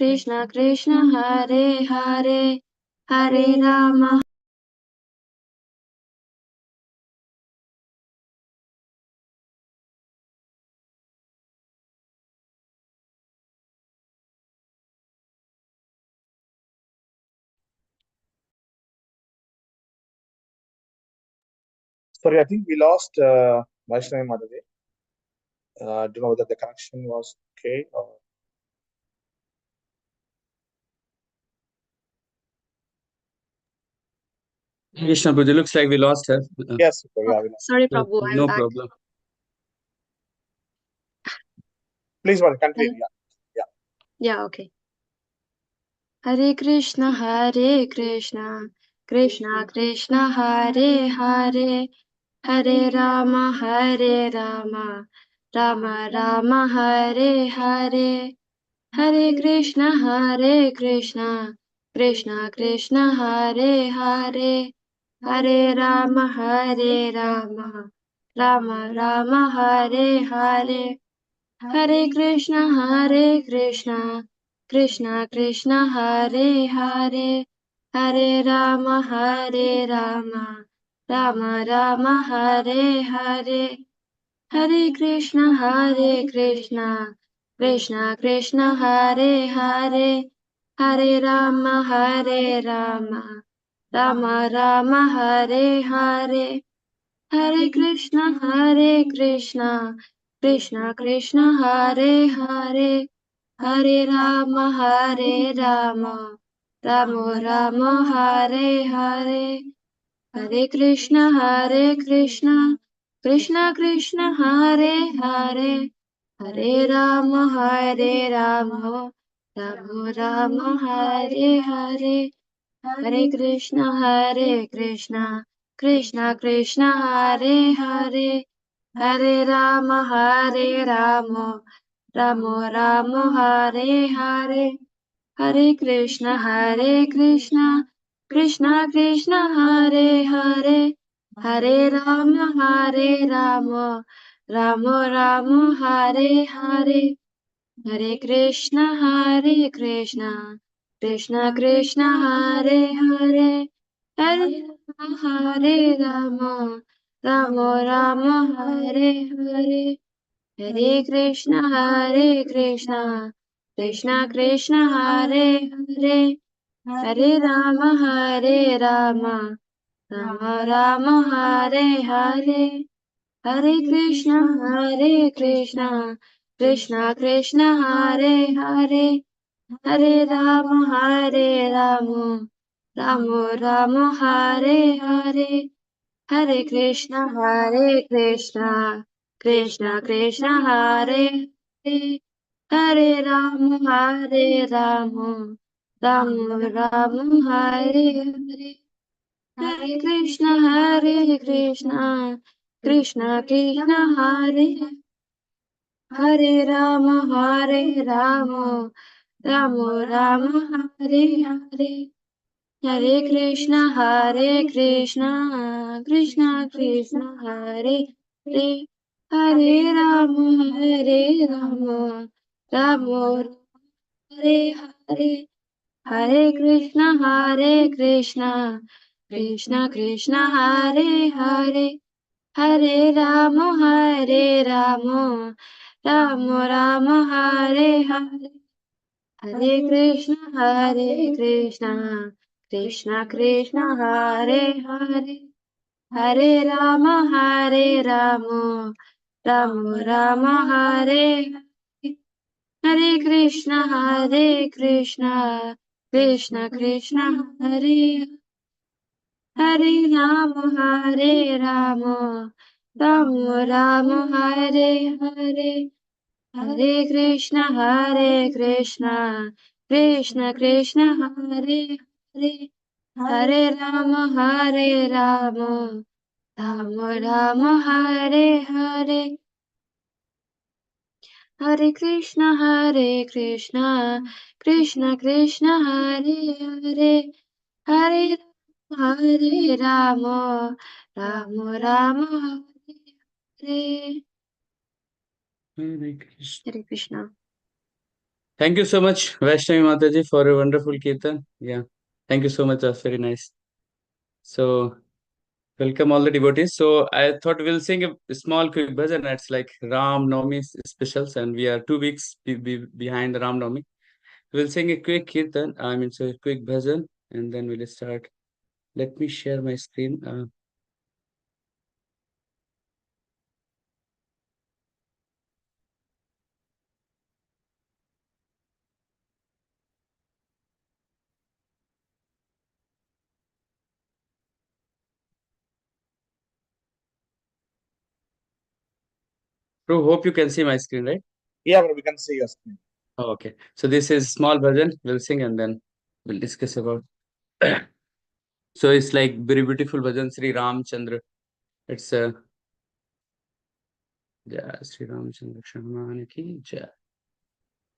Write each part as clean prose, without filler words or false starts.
Krishna Krishna Hare Hare Hare Rama. Sorry, I think we lost Vaishnavi Madhavi. Don't know whether the connection was okay or. Krishna Prabhu, looks like we lost her. Yes, yeah, we lost. Sorry, Prabhu, I'm No back. problem. Please, continue. Yeah, okay. Hare Krishna, Krishna Krishna, Hare Hare, Hare Rama, Rama Rama, Hare Hare. Hare Krishna, Krishna Krishna, Hare Hare, Hare Rama, Rama Rama, Hare Hare. Hare Krishna, Krishna Krishna, Hare Hare, Hare Rama, Rama Rama, Hare Hare. Hare Krishna, Krishna Krishna, Hare Hare, Hare Rama, Rama Rama, Hare Hare. Hare Krishna, Krishna Krishna, Hare Hare, Hare Rama, Rama Rama, Hare Hare. Hare Krishna, Krishna Krishna, Hare Hare, Hare Rama, Rama Rama, Hare Hare. Hare Krishna, Krishna Krishna, Hare Hare, Hare Rama, Rama Rama, Hare Hare. Hare Krishna, Krishna Krishna, Hare Hare, Hare Rama, Rama Rama, Hare Hare. Hare Krishna, Krishna Krishna, Hare Hare, Hare Rama, Rama Hare Hare. Hare Krishna, Krishna Krishna, Hare Hare, Hare Rama Rama, Hare Hare. Hare Krishna, Krishna Krishna, Hare Hare, Hare Rama, Rama Hare Hare. Hare Krishna, Krishna Krishna, Hare Hare, Hare Rama, Rama Hare Hare. Hare Krishna, Krishna Krishna, Hare Hare Rama, Rama Rama, Hare Hare. Hare Krishna, Krishna Krishna, Hare Hare, Hare Rama, Rama Rama, Hare Hare. Hare Krishna, Krishna Krishna, Hare Hare, Hare Rama, Rama Rama, Hare Hare. Hare Krishna, Krishna Krishna, Hare Hare, Hare Rama, Rama Rama, Hare Hare. Hare Krishna, Krishna Krishna, Hare Hare Rama, Rama Rama, Hare Hare. Hare Krishna, Krishna Krishna, Hare Hare, Hare Rama Rama, Hare Hare. Hare Krishna, Krishna Krishna, Hare Hare, Hare Rama, Rama, Hare Hare. Hare Krishna. Hare Krishna. Thank you so much, Vaishnavi Mataji, for a wonderful kirtan. Yeah, thank you so much. That's very nice. So, welcome all the devotees. So, I thought we'll sing a small quick bhajan. It's like Ram Navami specials, and we are 2 weeks behind the Ram Navami. We'll sing a quick kirtan. I mean, so a quick bhajan, and then we'll start. Let me share my screen. So, hope you can see my screen, right? Yeah, bro, we can see your screen. Oh, okay. So this is small bhajan. We'll sing and then we'll discuss about. So it's like very beautiful bhajan, Sri Ramchandra. It's Sri Ramchandra Hanuman ki jai.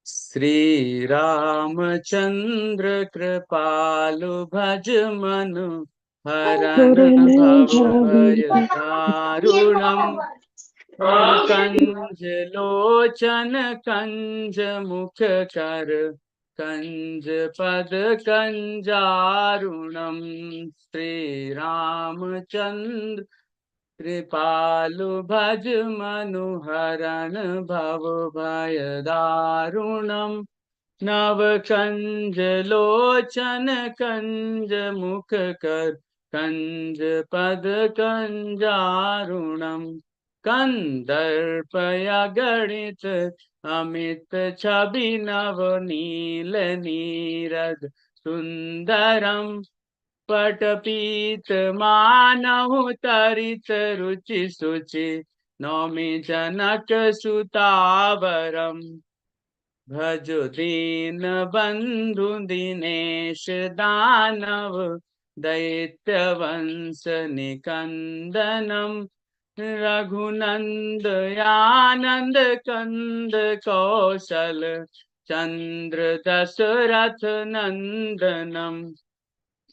Shri Ramchandra कृपालु भज मनु हरन भव भय दारुणम कंज लोचन कंज मुख कर कंज पद कंजारुणम श्री रामचंद्र कृपालु भज मनुहरन भव भय दारुणम नव कंज लोचन कंज मुख कर कंज पद कंजारुणम कंदर्पया गणित अमित छवि नव नील नीरद सुंदरम पटपीत मानहु तरित रुचि सुचि नौमि जनक सुतावरम भजो दीन बंधु दिनेश दानव दैत्य वंश निकंदनम रघुनंद आनंद कंद कौशल चंद्र दशरथ नंदनम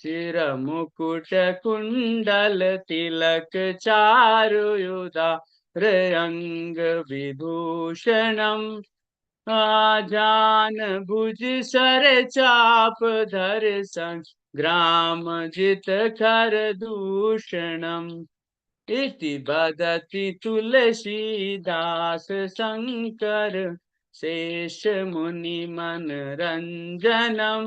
चिर मुकुट कुंडल तिलक चारुयुधा रंग विभूषणम आजान भुज सर चाप धर ग्राम जित कर दूषणम इति बदति तुलसीदास शंकर शेष मुनि मन रंजनम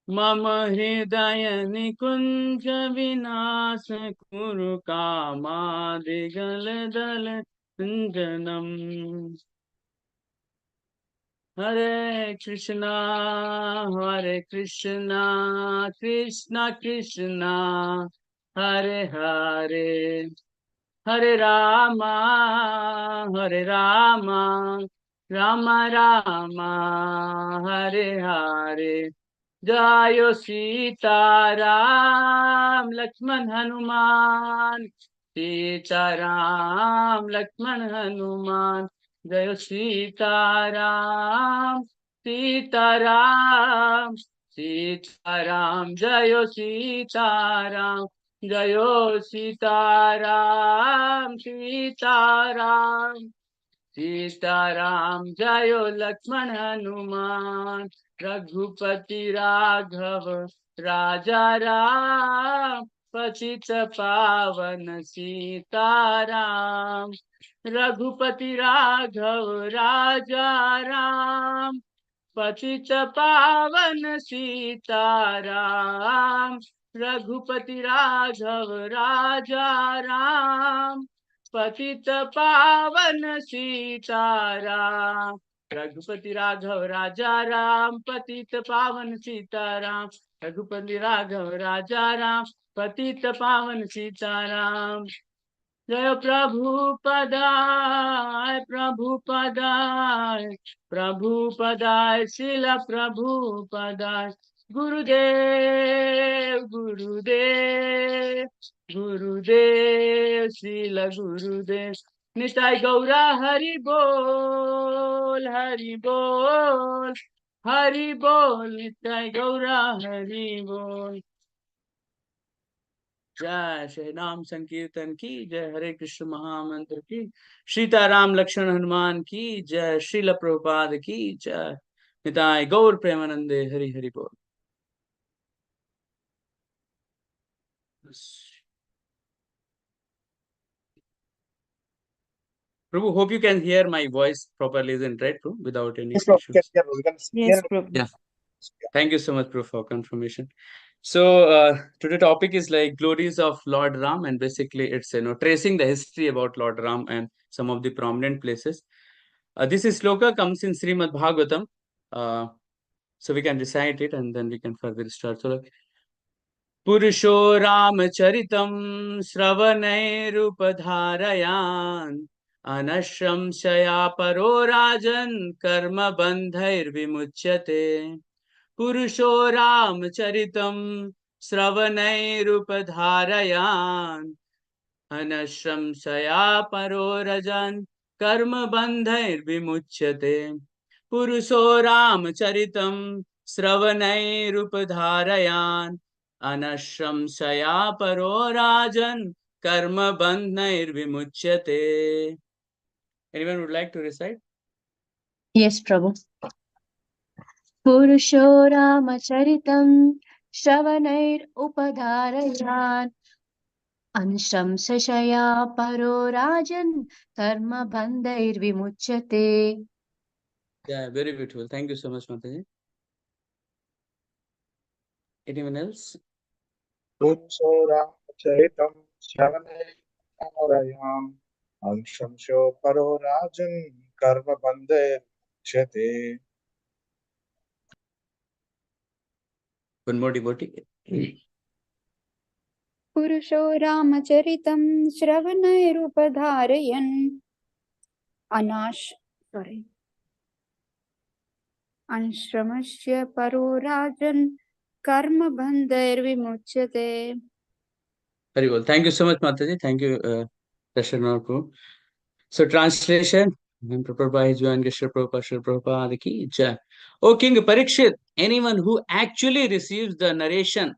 मम हृदय निकुंज विनाश कुरु कामादिगल दल अंजनम हरे कृष्णा कृष्णा कृष्णा हरे हरे हरे रामा राम रामा हरे हरे जय सीताराम लक्ष्मण हनुमान सीताराम लक्ष्मण हनुमान जय सीताराम सीताराम सीताराम जय सीताराम जय सीताराम सीताराम सीताराम जय लक्ष्मण हनुमान रघुपति राघव राजा राम पतित पावन सीताराम रघुपति राघव राजा राम पतित पावन सीताराम रघुपति राघव राजा राम पतित पावन सीताराम रघुपति राघव राजा राम पतित पावन सीताराम रघुपति राघव राजा राम पतित पावन सीताराम जय प्रभुपदाय प्रभुपदाय प्रभुपदाय शिल प्रभुपदाय गुरुदेव गुरुदेव गुरुदेव श्रील गुरुदेव निताय गौरा हरि बोल हरि बोल हरि बोल निताय गौरा हरि बोल जय श्री नाम संकीर्तन की जय, हरे कृष्ण महामंत्र की, सीताराम लक्ष्मण हनुमान की जय, श्रील प्रभुपाद की जय, निताय गौर प्रेमानंदे, हरि हरि बोल। Prabhu, hope you can hear my voice properly, isn't right, Prabhu, without any Yes, Prabhu, issues? we can Yes, hear. Prabhu. Yeah. Thank you so much, Prabhu, for confirmation. So today topic is like glories of Lord Ram, and basically it's tracing the history about Lord Ram and some of the prominent places. This sloka comes in Srimad Bhagavatam, so we can recite it and then we can further start. So like, पुरुषो रामचरितं श्रवणैरुपधारयान् अनश्रंशया परो राजन् कर्मबन्धैर्विमुच्यते। पुरुषो रामचरितं श्रवणैरुपधारयान् अनश्रंशया परो रजन् कर्मबन्धैर्विमुच्यते। पुरुषो रामचरितं श्रवणैरुपधारयान् अनश्रंशया परो राजन् कर्मबन्धैर्विमुच्यते। Anyone would like to recite? Yes, Prabhu. पुरुषो रामचरितं श्रवणैरुपधारयान् अंशंसशया परो राजन् कर्मबन्धैर्विमुच्यते। Yeah, very beautiful. Thank you so much, Mataji. Anyone else? पुरुषो रामचरितं श्रवणैर्नारायणाम् अंशंसो परो राजन् कर्मबन्धैर्मुच्यते। One more devotee. पुरुषो रामचरितं श्रवणैरुपधारयन् अंश्रमस्य परो राजन् कर्मबन्धैर्विमुच्यते। Very well. Thank you so much, Mataji. Thank you, Rashana Prabhu. So translation, and prepared by His Divine Gesture Prabhupada, Srila Prabhupada ki jai. O King Parikshit, anyone who actually receives the narration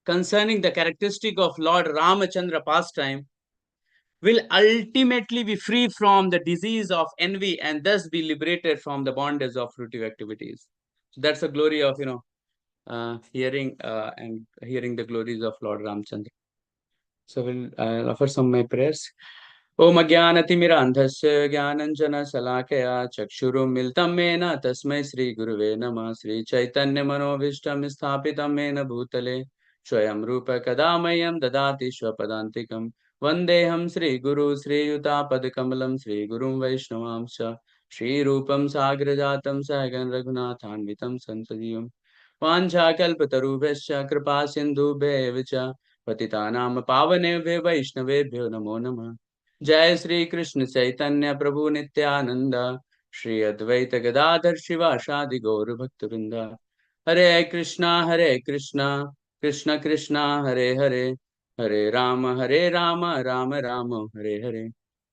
concerning the characteristic of Lord Ramachandra pastime will ultimately be free from the disease of envy and thus be liberated from the bondage of fruitive activities. So that's the glory of hearing and hearing the glories of Lord Ramchandra. So I'll offer some of my prayers. ओम अज्ञानतिमिरान्धस्य ज्ञानञ्जनशलाकया चक्षुरुन्मिलितं येन तस्मै श्रीगुरुवे नमः। श्रीचैतन्यमनोभीष्टं स्थापितं येन भूतले स्वयं रूप कदा मह्यं ददाति स्वपदान्तिकं। वन्देऽहं श्रीगुरु श्रीयुतापदकमलं श्रीगुरुं वैष्णवांश्च श्रीरूपं साग्रजातं सहगण रघुनाथान्वितं सन्ततीं। वाञ्छाकल्पतरुभ्यश्च कृपा सिन्धुभ्येव च पतितानां पावनेभ्यो वैष्णवेभ्यो नमो नमः। जय श्री कृष्ण चैतन्य प्रभु नित्यानंद, श्री अद्वैत गदाधर शिवासादि गौर भक्त वृंद। हरे कृष्णा कृष्ण कृष्णा हरे हरे, हरे राम राम राम हरे हरे।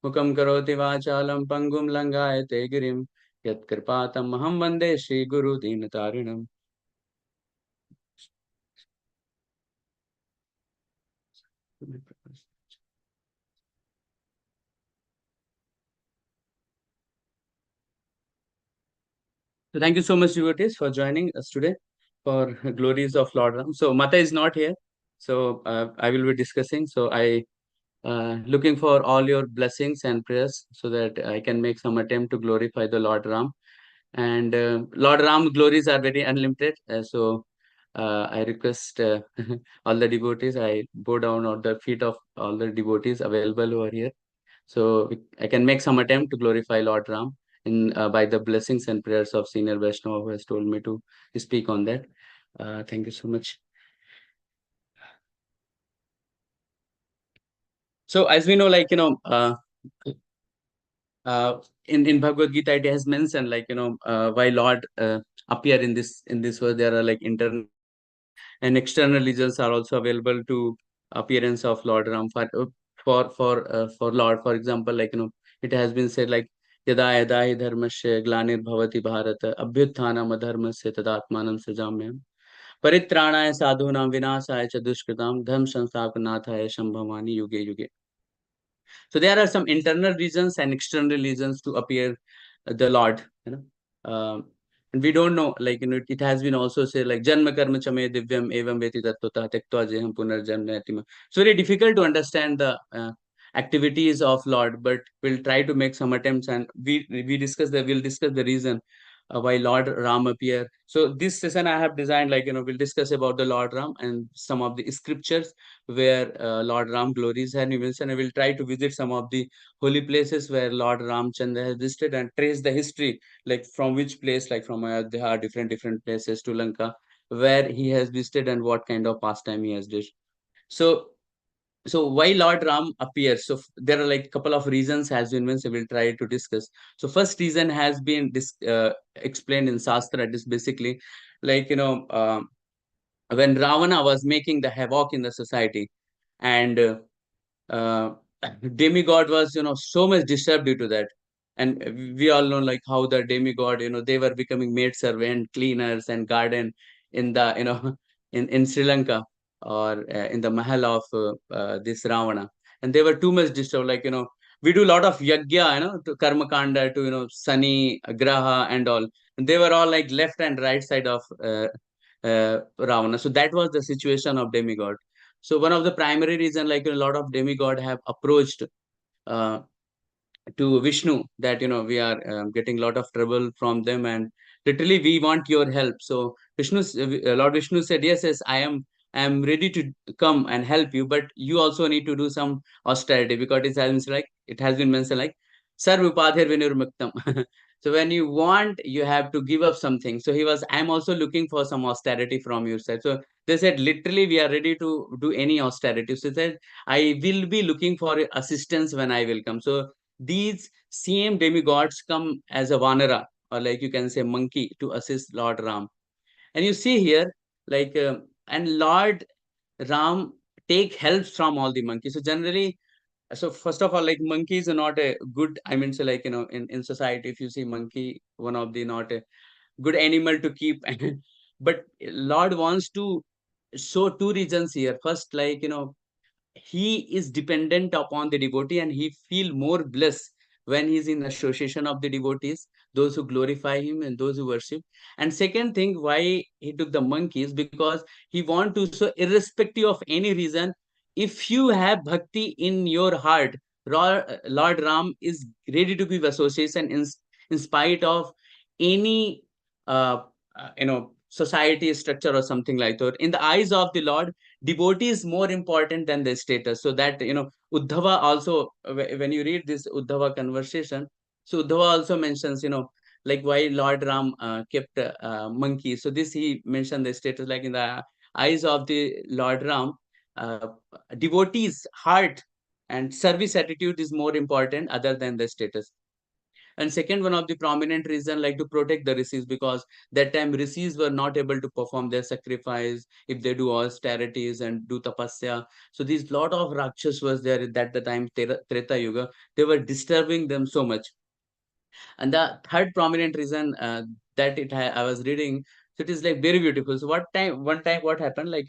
मुखं करोति वाचालं पंगुं लंघायते गिरिं, यत्कृपातमहं वन्दे श्रीगुरु दीनतारिणम्। So thank you so much, devotees, for joining us today for glories of Lord Ram. So Mata is not here, so I will be discussing. So I looking for all your blessings and prayers so that I can make some attempt to glorify the Lord Ram. And Lord Ram glories are very unlimited. I request all the devotees. I bow down at the feet of all the devotees available who are here. So I can make some attempt to glorify Lord Ram in by the blessings and prayers of Senior Vaishnava who has told me to speak on that. Thank you so much. So as we know, in Bhagavad Gita, it has mentioned why Lord appear in this world. There are like internal and external reasons are also available to appearance of Lord Ram for Lord. For example, it has been said like यदा यदा हि धर्मस्य ग्लानिर्भवति Bharat अभ्युत्थानम् अधर्मस्य तदात्मानं सृजाम्यहम्। Paritranaya sadhunam vinasaya cha dushkritam dham sansthapanataya shambhavani yuge yuge. So there are some internal reasons and external reasons to appear the Lord. And we don't know, like it has been also said, like janma karma chame divyam evam veti tattva tektva jeham punarjanma yatima. It's very difficult to understand the activities of Lord, but we'll try to make some attempts, and we'll discuss the reason why Lord Ram appear. So this session I have designed, like we'll discuss about the Lord Ram and some of the scriptures where Lord Ram glories and events, and I will try to visit some of the holy places where Lord Ramchandra has visited and trace the history, like from which place, like from Ayodhya, different places to Lanka, where he has visited and what kind of pastime he has did. So why Lord Ram appears? So there are like a couple of reasons has been mentioned. We'll try to discuss. So first reason has been explained in Shastra. It is basically like when Ravana was making the havoc in the society, and uh, demigod was so much disturbed due to that. And we all know like how the demigod, they were becoming maid servant, cleaners, and garden in the in Sri Lanka, or in the mahal of this Ravana. And they were too much disturbed, like we do a lot of yagya, to karma kanda, to Sani, Graha, and all, and they were all like left and right side of Ravana. So that was the situation of demigod. So one of the primary reason, like a lot of demigod have approached uh, to Vishnu that we are getting a lot of trouble from them, and literally we want your help. So Lord Vishnu said, yes, I am ready to come and help you, but you also need to do some austerity, because it has been mentioned like Sarv Upadhir Vinurmuktam. So when you want, you have to give up something. So I'm also looking for some austerity from your side. So they said, literally, we are ready to do any austerity. So they said, I will be looking for assistance when I will come. So these same demigods come as a Vanara, or like you can say monkey, to assist Lord Ram. And you see here, like, and Lord Ram take help from all the monkeys. So generally, so first of all, like monkeys are not a good, I mean, so like, in society, if you see monkey, one of the not a good animal to keep. But Lord wants to show two reasons here. First, like, he is dependent upon the devotee, and he feel more blessed when he's in association of the devotees, those who glorify him and those who worship. And second thing, why he took the monkeys, because he want to, so irrespective of any reason, if you have bhakti in your heart, Lord Ram is ready to give association in spite of any society structure or something like that. In the eyes of the Lord, devotee is more important than the status. So that Uddhava also, when you read this Uddhava conversation, so Uddhava also mentions like why Lord Ram kept monkey. So this he mentioned the status, like in the eyes of the Lord Ram, uh, devotee's heart and service attitude is more important other than the status. And second, one of the prominent reason, like to protect the rishis, because that time rishis were not able to perform their sacrifice if they do austerities and do tapasya. So these lot of rakshas was there at the time, Treta Yuga. They were disturbing them so much. And the third prominent reason that I was reading, so it is like very beautiful. So one time what happened, like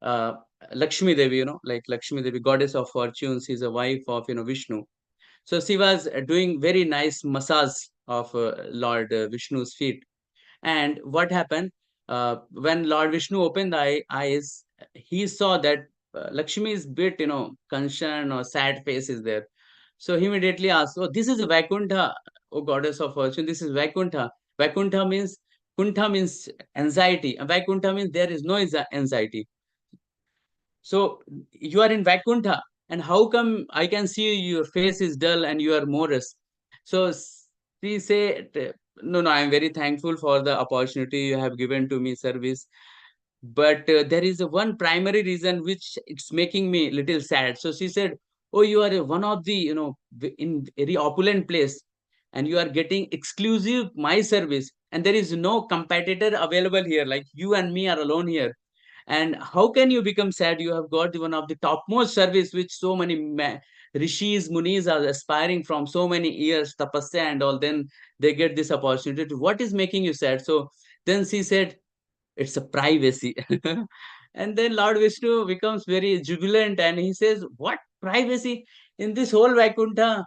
uh, Lakshmi Devi, like Lakshmi Devi, goddess of fortunes, is a wife of Vishnu. So she was doing very nice massage of Lord Vishnu's feet. And what happened, when Lord Vishnu opened the eyes, he saw that Lakshmi is bit, concerned or sad face is there. So he immediately asked, "Oh, this is Vaikuntha, oh goddess of fortune. This is Vaikuntha. Kuntha means anxiety. And Vaikuntha means there is no anxiety. So you are in Vaikuntha, and how come I can see your face is dull and you are morose?" So she said, "No, no, I am very thankful for the opportunity you have given to me, service. But there is one primary reason which it's making me little sad." So she said, "Oh, you are one of the, in very opulent place, and you are getting exclusive my service, and there is no competitor available here. Like you and me are alone here. And how can you become sad? You have got one of the topmost service which so many rishis, munis are aspiring from so many years, tapasya and all. Then they get this opportunity. What is making you sad?" So then she said, it's a privacy. And then Lord Vishnu becomes very jubilant and he says, what privacy in this whole Vaikuntha?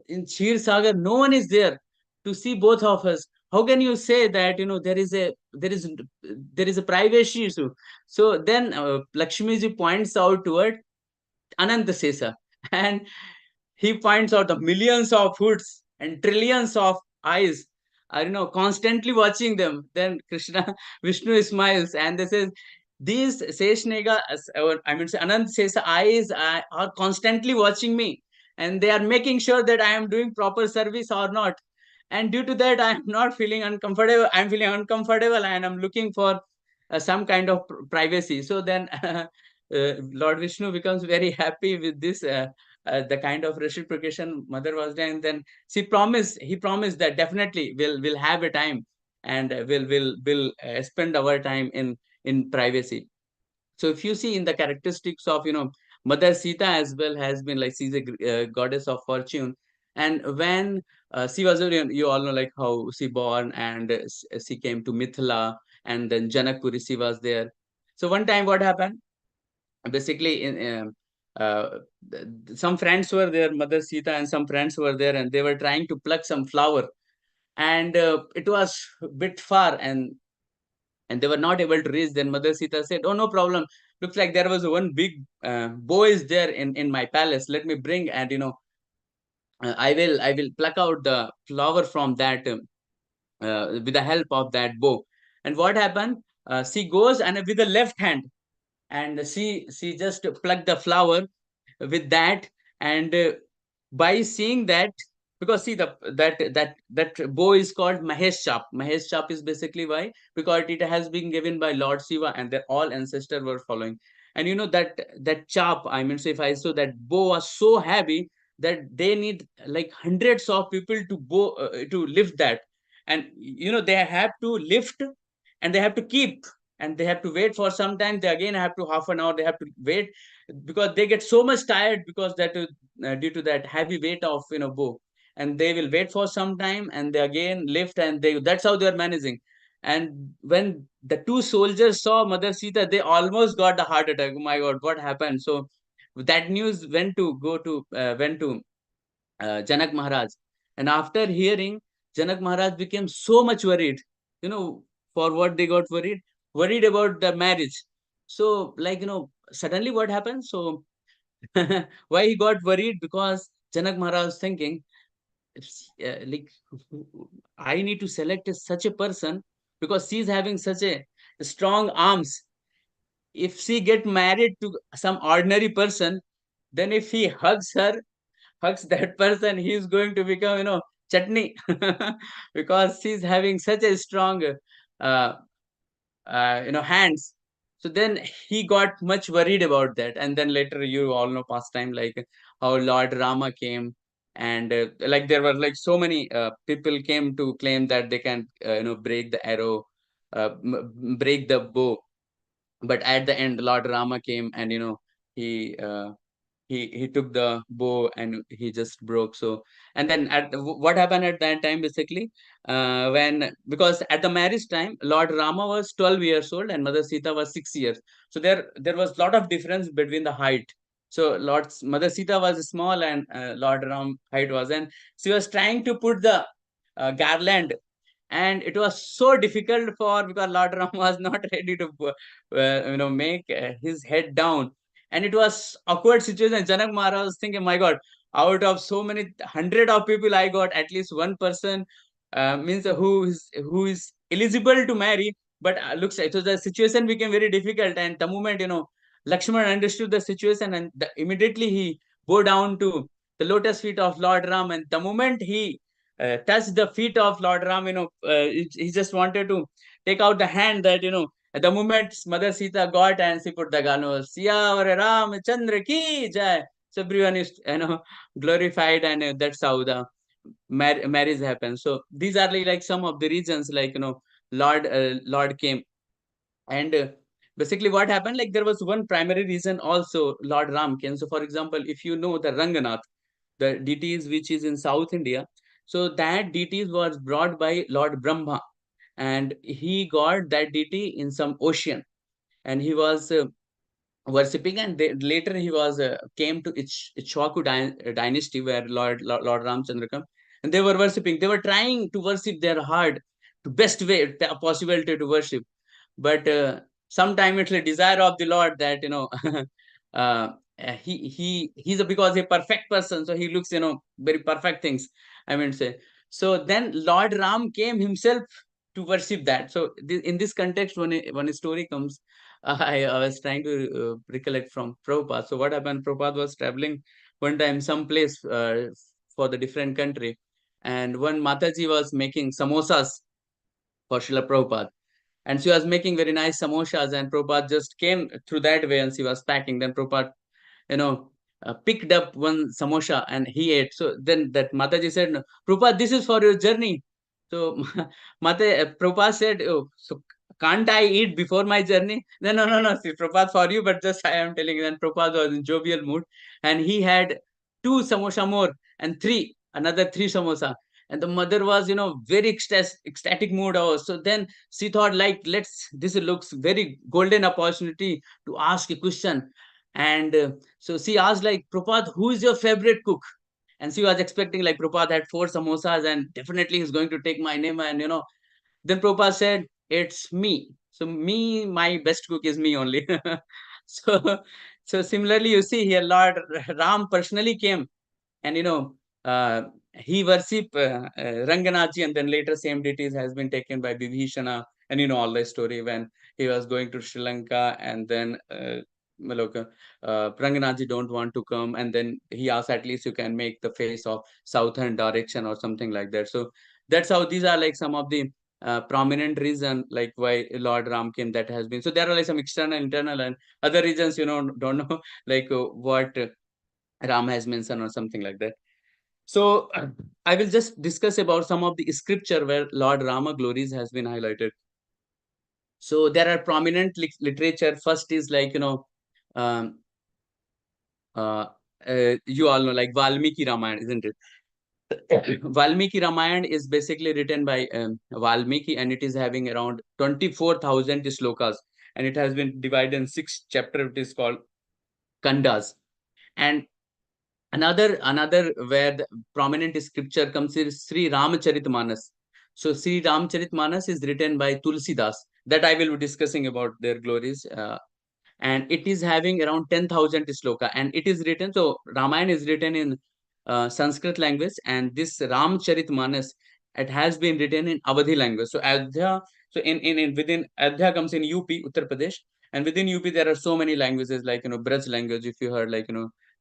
In Kshir Sagar, no one is there to see both of us. How can you say that there is a privacy issue? So then Lakshmi ji points out toward Ananta Sesa, and he points out the millions of hoods and trillions of eyes are constantly watching them. Then Krishna Vishnu smiles and they says, these Seshnega, I mean Anant Sesa eyes are constantly watching me, and they are making sure that I am doing proper service or not. And due to that, I am not feeling uncomfortable. I am feeling uncomfortable and I'm looking for some kind of privacy. So then Lord Vishnu becomes very happy with this, the kind of reciprocation mother was doing. And then he promised that definitely we'll have a time and we'll spend our time in privacy. So if you see in the characteristics of Mother Sita as well has been like she's a goddess of fortune, and when she was you all know like how she born and she came to Mithila, and then Janakpuri she was there. So one time what happened? Basically some friends were there, Mother Sita and some friends were there, and they were trying to pluck some flower, and it was a bit far, and they were not able to reach. Then Mother Sita said, oh, no problem, looks like there was one big bow is there in my palace, let me bring, and I will pluck out the flower from that with the help of that bow. And what happened, she goes and with the left hand, and she just plucked the flower with that. And by seeing that, because see that bow is called Mahesh Chap. Mahesh Chap is basically why, because it has been given by Lord Shiva and their all ancestors were following. And that chap, I mean, so if I saw that bow was so heavy that they need like hundreds of people to lift that. And they have to lift, and they have to keep, and they have to wait for some time. They again have to half an hour, they have to wait, because they get so much tired, because that due to that heavy weight of bow. And they will wait for some time, and they again lift, and that's how they are managing. And when the two soldiers saw Mother Sita, they almost got the heart attack. Oh my god, what happened? So that news went to Janak Maharaj. And after hearing, Janak Maharaj became so much worried. For what they got worried? Worried about the marriage. So, like, suddenly what happened? So, why he got worried? Because Janak Maharaj was thinking, like, I need to select such a person because she's having such a strong arms. If she get married to some ordinary person, then if he hugs that person, he is going to become, chutney, because she's having such a strong, uh, hands. So then he got much worried about that. And then later, you all know pastime, like how Lord Rama came, and like there were like so many people came to claim that they can, break the arrow, break the bow. But at the end, Lord Rama came, and he he took the bow and he just broke. So, and then what happened at that time, basically, when, because at the marriage time Lord Rama was 12 years old and Mother Sita was 6 years. So there was a lot of difference between the height. So Mother Sita was small, and Lord Ram height was, and she was trying to put the garland, and it was so difficult for, because Lord Ram was not ready to make his head down. And it was awkward situation. Janak Maharaj was thinking, my god, out of so many hundred of people, I got at least one person, means who is eligible to marry. But looks like, so the situation became very difficult. And the moment Lakshman understood the situation, and immediately he bowed down to the lotus feet of Lord Ram. And the moment he touched the feet of Lord Ram, he just wanted to take out the hand, that at the moment Mother Sita got, and she put the Gano, Siyavara Ramachandra ki jai. So everyone is glorified, and that's how the marriage happens. So these are like some of the reasons, like Lord came. And basically what happened, like there was one primary reason also Lord Ram came. So for example, if you know the Ranganath, the deities which is in South India, so that deities was brought by Lord Brahma. and he got that deity in some ocean, and he was worshipping, and later he was came to Ichwaku dynasty, where Lord Ramchandra come, and they were worshipping. They were trying to worship their heart to best way possibility to worship, but sometime it's a desire of the Lord that uh, he's because a perfect person, so he looks very perfect things. I mean say so. Then Lord Ram came himself to worship that. So in this context, when a story comes, I was trying to recollect from Prabhupada. So what happened? Prabhupada was traveling one time some place for the different country, and one Mataji was making samosas for Srila Prabhupada, and she was making very nice samosas, and Prabhupada just came through that way and she was packing. Then Prabhupada, picked up one samosa and he ate. So then that Mataji said, "No, Prabhupada, this is for your journey." So Prabhupada said, "Oh, so can't I eat before my journey?" Then no, no, no, see, Prabhupada for you, but just I am telling you. Then Prabhupada was in jovial mood, and he had two samosa more and another three samosa. And the mother was, very ecstatic mood. So then she thought, like, this looks very golden opportunity to ask a question. And so she asked, like, Prabhupada, who is your favorite cook? And she was expecting, like, Prabhupada had four samosas and definitely he's going to take my name. And, then Prabhupada said, it's me. So me, my best cook is me only. so, so similarly, you see here, Lord Ram personally came, and uh, he worshipped Ranganaji, and then later same deities has been taken by Vibhishana, and all the story when he was going to Sri Lanka, and then Maloka, Ranganaji don't want to come, and then he asked, at least you can make the face of southern direction or something like that. So that's how these are like some of the prominent reason like why Lord Ram came. That has been, so there are like some external, internal, and other reasons, don't know like what Ram has mentioned or something like that. So I will just discuss about some of the scripture where Lord Rama glories has been highlighted. So there are prominent literature. First is like um, uh, you all know like Valmiki Ramayana, isn't it? Valmiki Ramayana is basically written by Valmiki, and it is having around 24,000 slokas, and it has been divided in 6 chapters. It is called Kandas. And another where the prominent scripture comes is Sri Ramcharitmanas. So Sri Ramcharitmanas is written by Tulsidas. That I will be discussing about their glories. And it is having around 10,000 sloka, and it is written, so Ramayana is written in Sanskrit language, and this Ramcharitmanas, it has been written in Awadhi language. So Ayodhya, so in within Ayodhya comes in UP, Uttar Pradesh, and within UP there are so many languages like Braj language, if you heard, like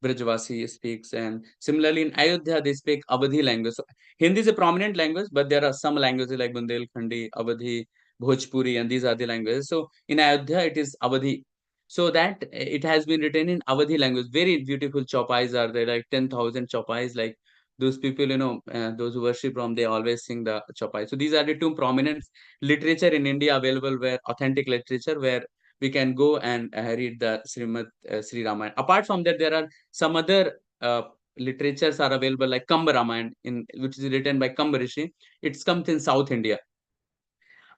Brajvasi speaks, and similarly in Ayodhya they speak Awadhi language. So Hindi is a prominent language, but there are some languages like Bundelkhandi, Awadhi, Bhojpuri, and these are the languages. So in Ayodhya it is Awadhi. So that it has been written in Awadhi language. Very beautiful chopais are there, like 10,000 chopais. Like those people, those who worship Ram, they always sing the chopai. So these are the two prominent literature in India available, where authentic literature, where we can go and read the Srimad Sri Ramayana. Apart from that, there are some other literatures are available, like Kamba Ramayana, which is written by Kamba Rishi. It comes in South India.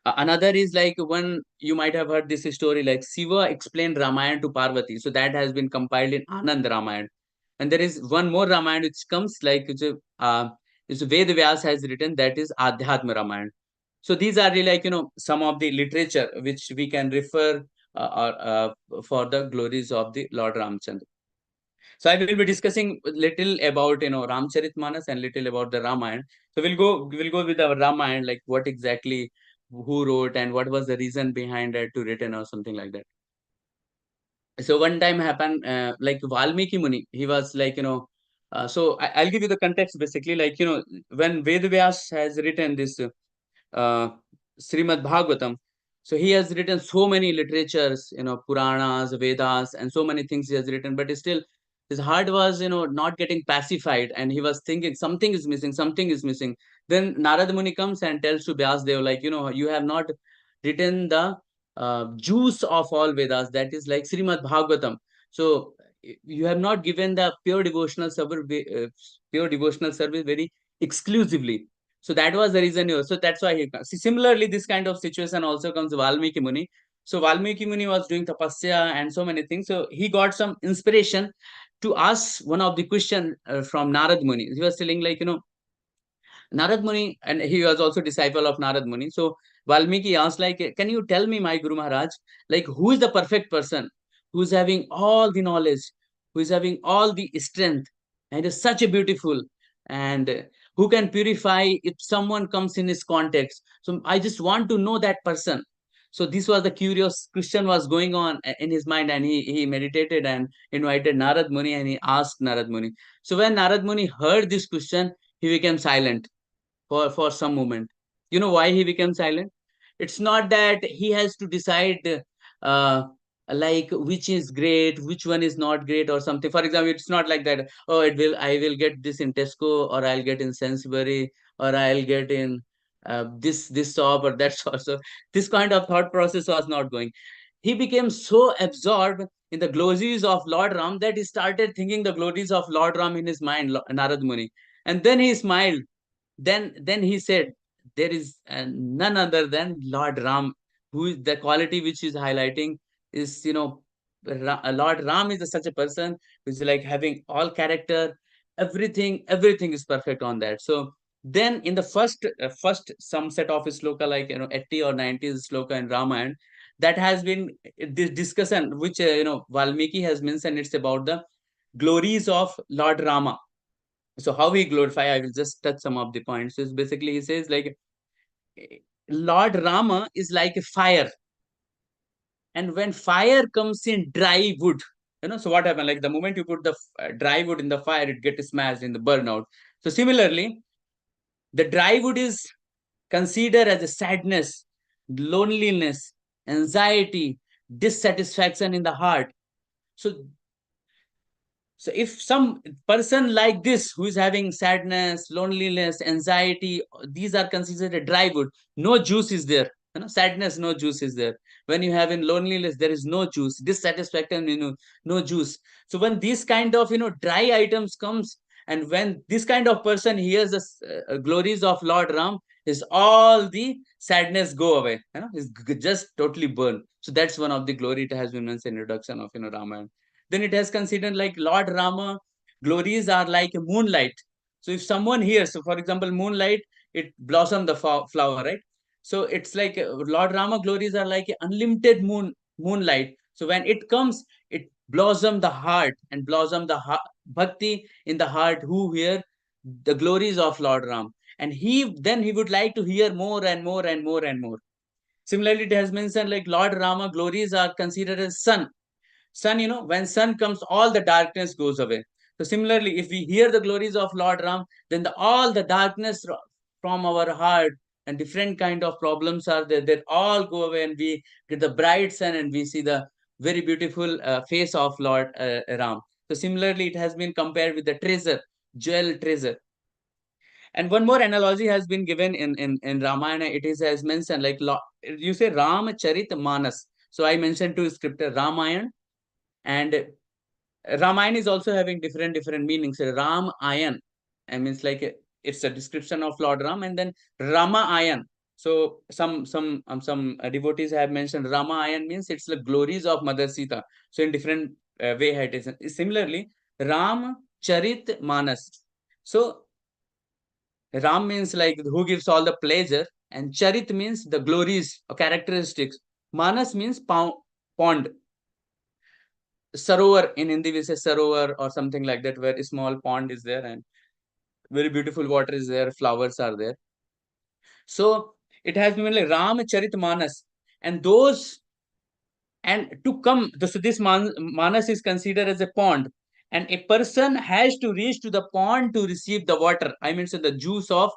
Another is like one you might have heard this story, like Shiva explained Ramayana to Parvati. So that has been compiled in Anand Ramayana. And there is one more Ramayana which comes like it's Ved Vyas has written, that is Adhyatma Ramayana. So these are really like some of the literature which we can refer for the glories of the Lord Ramchandra. So I will be discussing little about Ramcharitmanas and little about the Ramayana. So we'll go with the Ramayana, like what exactly who wrote and what was the reason behind it to written or something like that. So one time happened, like Valmiki Muni, he was like so I'll give you the context basically, like when Vedvyas has written this Srimad Bhagavatam. So he has written so many literatures, Puranas, Vedas, and so many things he has written, but still his heart was, not getting pacified, and he was thinking something is missing, something is missing. Then Narad Muni comes and tells to Vyasdev, like, you have not written the juice of all Vedas, that is like Srimad Bhagavatam. So you have not given the pure devotional service very exclusively. So that was the reason. So that's why he comes. See, similarly, this kind of situation also comes Valmiki Muni. So Valmiki Muni was doing tapasya and so many things. So he got some inspiration to ask one of the question from Narad Muni. He was telling like, Narad Muni, and he was also disciple of Narad Muni. So Valmiki asked, like, can you tell me, my Guru Maharaj, like, who is the perfect person, who's having all the knowledge, who is having all the strength, and is such a beautiful, and who can purify if someone comes in his context. So I just want to know that person. So this was the curious question was going on in his mind, and he meditated and invited Narad Muni, and he asked Narad Muni. So when Narad Muni heard this question, he became silent for some moment. You know why he became silent? It's not that he has to decide uh like which is great, which one is not great or something. For example, it's not like that, oh, I will get this in Tesco, or I'll get in Sainsbury, or I'll get in this shop or that shop. So this kind of thought process was not going. He became so absorbed in the glories of Lord Ram that he started thinking the glories of Lord Ram in his mind, Narad Muni. And then he smiled. Then he said, there is none other than Lord Ram, who is the quality which is highlighting is, Lord Ram is such a person who is like having all character, everything is perfect on that. So then in the first some set of sloka, like 80 or 90 sloka in Ramayana, that has been this discussion which Valmiki has mentioned. It's about the glories of Lord Rama. So how he glorify, I will just touch some of the points. So basically he says like, Lord Rama is like a fire, and when fire comes in dry wood, so what happened, like the moment you put the dry wood in the fire, it gets smashed in the burnout. So similarly, the dry wood is considered as a sadness, loneliness, anxiety, dissatisfaction in the heart. So if some person like this who is having sadness, loneliness, anxiety, these are considered a dry wood. No juice is there. Sadness, no juice is there. When you have in loneliness, there is no juice. Dissatisfaction, no juice. So when these kind of dry items comes, and when this kind of person hears the glories of Lord Ram, is all the sadness go away. Is just totally burned. So that's one of the glory it has been mentioned in introduction of Ramayana. Then it has considered like Lord Rama glories are like a moonlight. So if someone hears, so for example, moonlight, it blossom the flower, right? So it's like Lord Rama glories are like unlimited moonlight. So when it comes, it blossom the heart and blossom the bhakti in the heart who hear the glories of Lord Ram. And he would like to hear more and more and more and more. Similarly, it has mentioned like Lord Rama glories are considered as sun. Sun, when sun comes, all the darkness goes away. So similarly, if we hear the glories of Lord Ram, then all the darkness from our heart and different kind of problems are there, that all go away, and we get the bright sun, and we see the very beautiful face of Lord Ram. So similarly, it has been compared with the treasure, jewel treasure. And one more analogy has been given in Ramayana. It is as mentioned, like you say Ram Charit Manas. So I mentioned two scripture, Ramayana, and Ramayana is also having different meanings. Ram Ayan, I means like it's a description of Lord Ram, and then Rama Ayan. So some devotees have mentioned Rama Ayan means it's the glories of Mother Sita. So in different way it is. Similarly, Ram Charit Manas. So Ram means like who gives all the pleasure, and Charit means the glories or characteristics. Manas means pond. Sarovar, in Hindi we say Sarovar or something like that, where a small pond is there and very beautiful water is there, flowers are there. So it has been like Ram Charit Manas, and those, and to come, so this Manas is considered as a pond, and a person has to reach to the pond to receive the water. I mean, so the juice of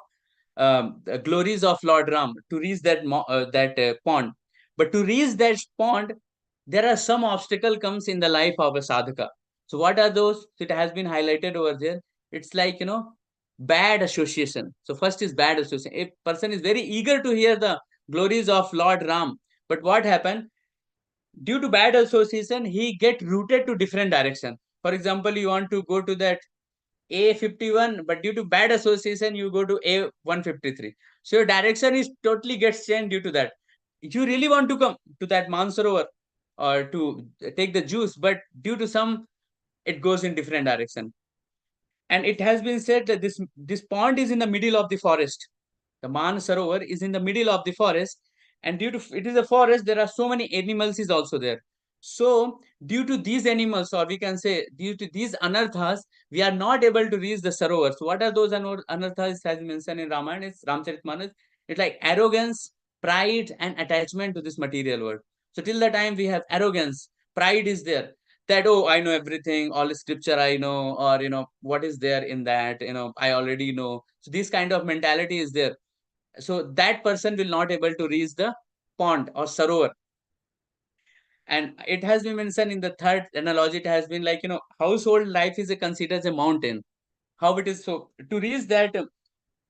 the glories of Lord Ram, to reach that pond. But to reach that pond, there are some obstacle comes in the life of a sadhaka. So what are those? It has been highlighted over there. It's like bad association. So first is bad association. A person is very eager to hear the glories of Lord Ram, but what happened? Due to bad association, he get rooted to different direction. For example, you want to go to that A51, but due to bad association, you go to A153. So your direction is totally gets changed due to that. You really want to come to that Mansarovar or to take the juice, but due to some, it goes in different direction. And it has been said that this pond is in the middle of the forest. The Man Sarovar is in the middle of the forest, and due to it is a forest, there are so many animals is also there. So due to these animals, or we can say due to these anarthas, we are not able to reach the Sarovar. So what are those anarthas as mentioned in Ramayana? It's Ramcharitmanas. It's like arrogance, pride, and attachment to this material world. So till the time we have arrogance, pride is there, that oh, I know everything, all the scripture I know, or what is there in that, I already know. So this kind of mentality is there. So that person will not able to reach the pond or sarovar. And it has been mentioned in the third analogy, it has been like, household life is considered as a mountain. How it is, so to reach that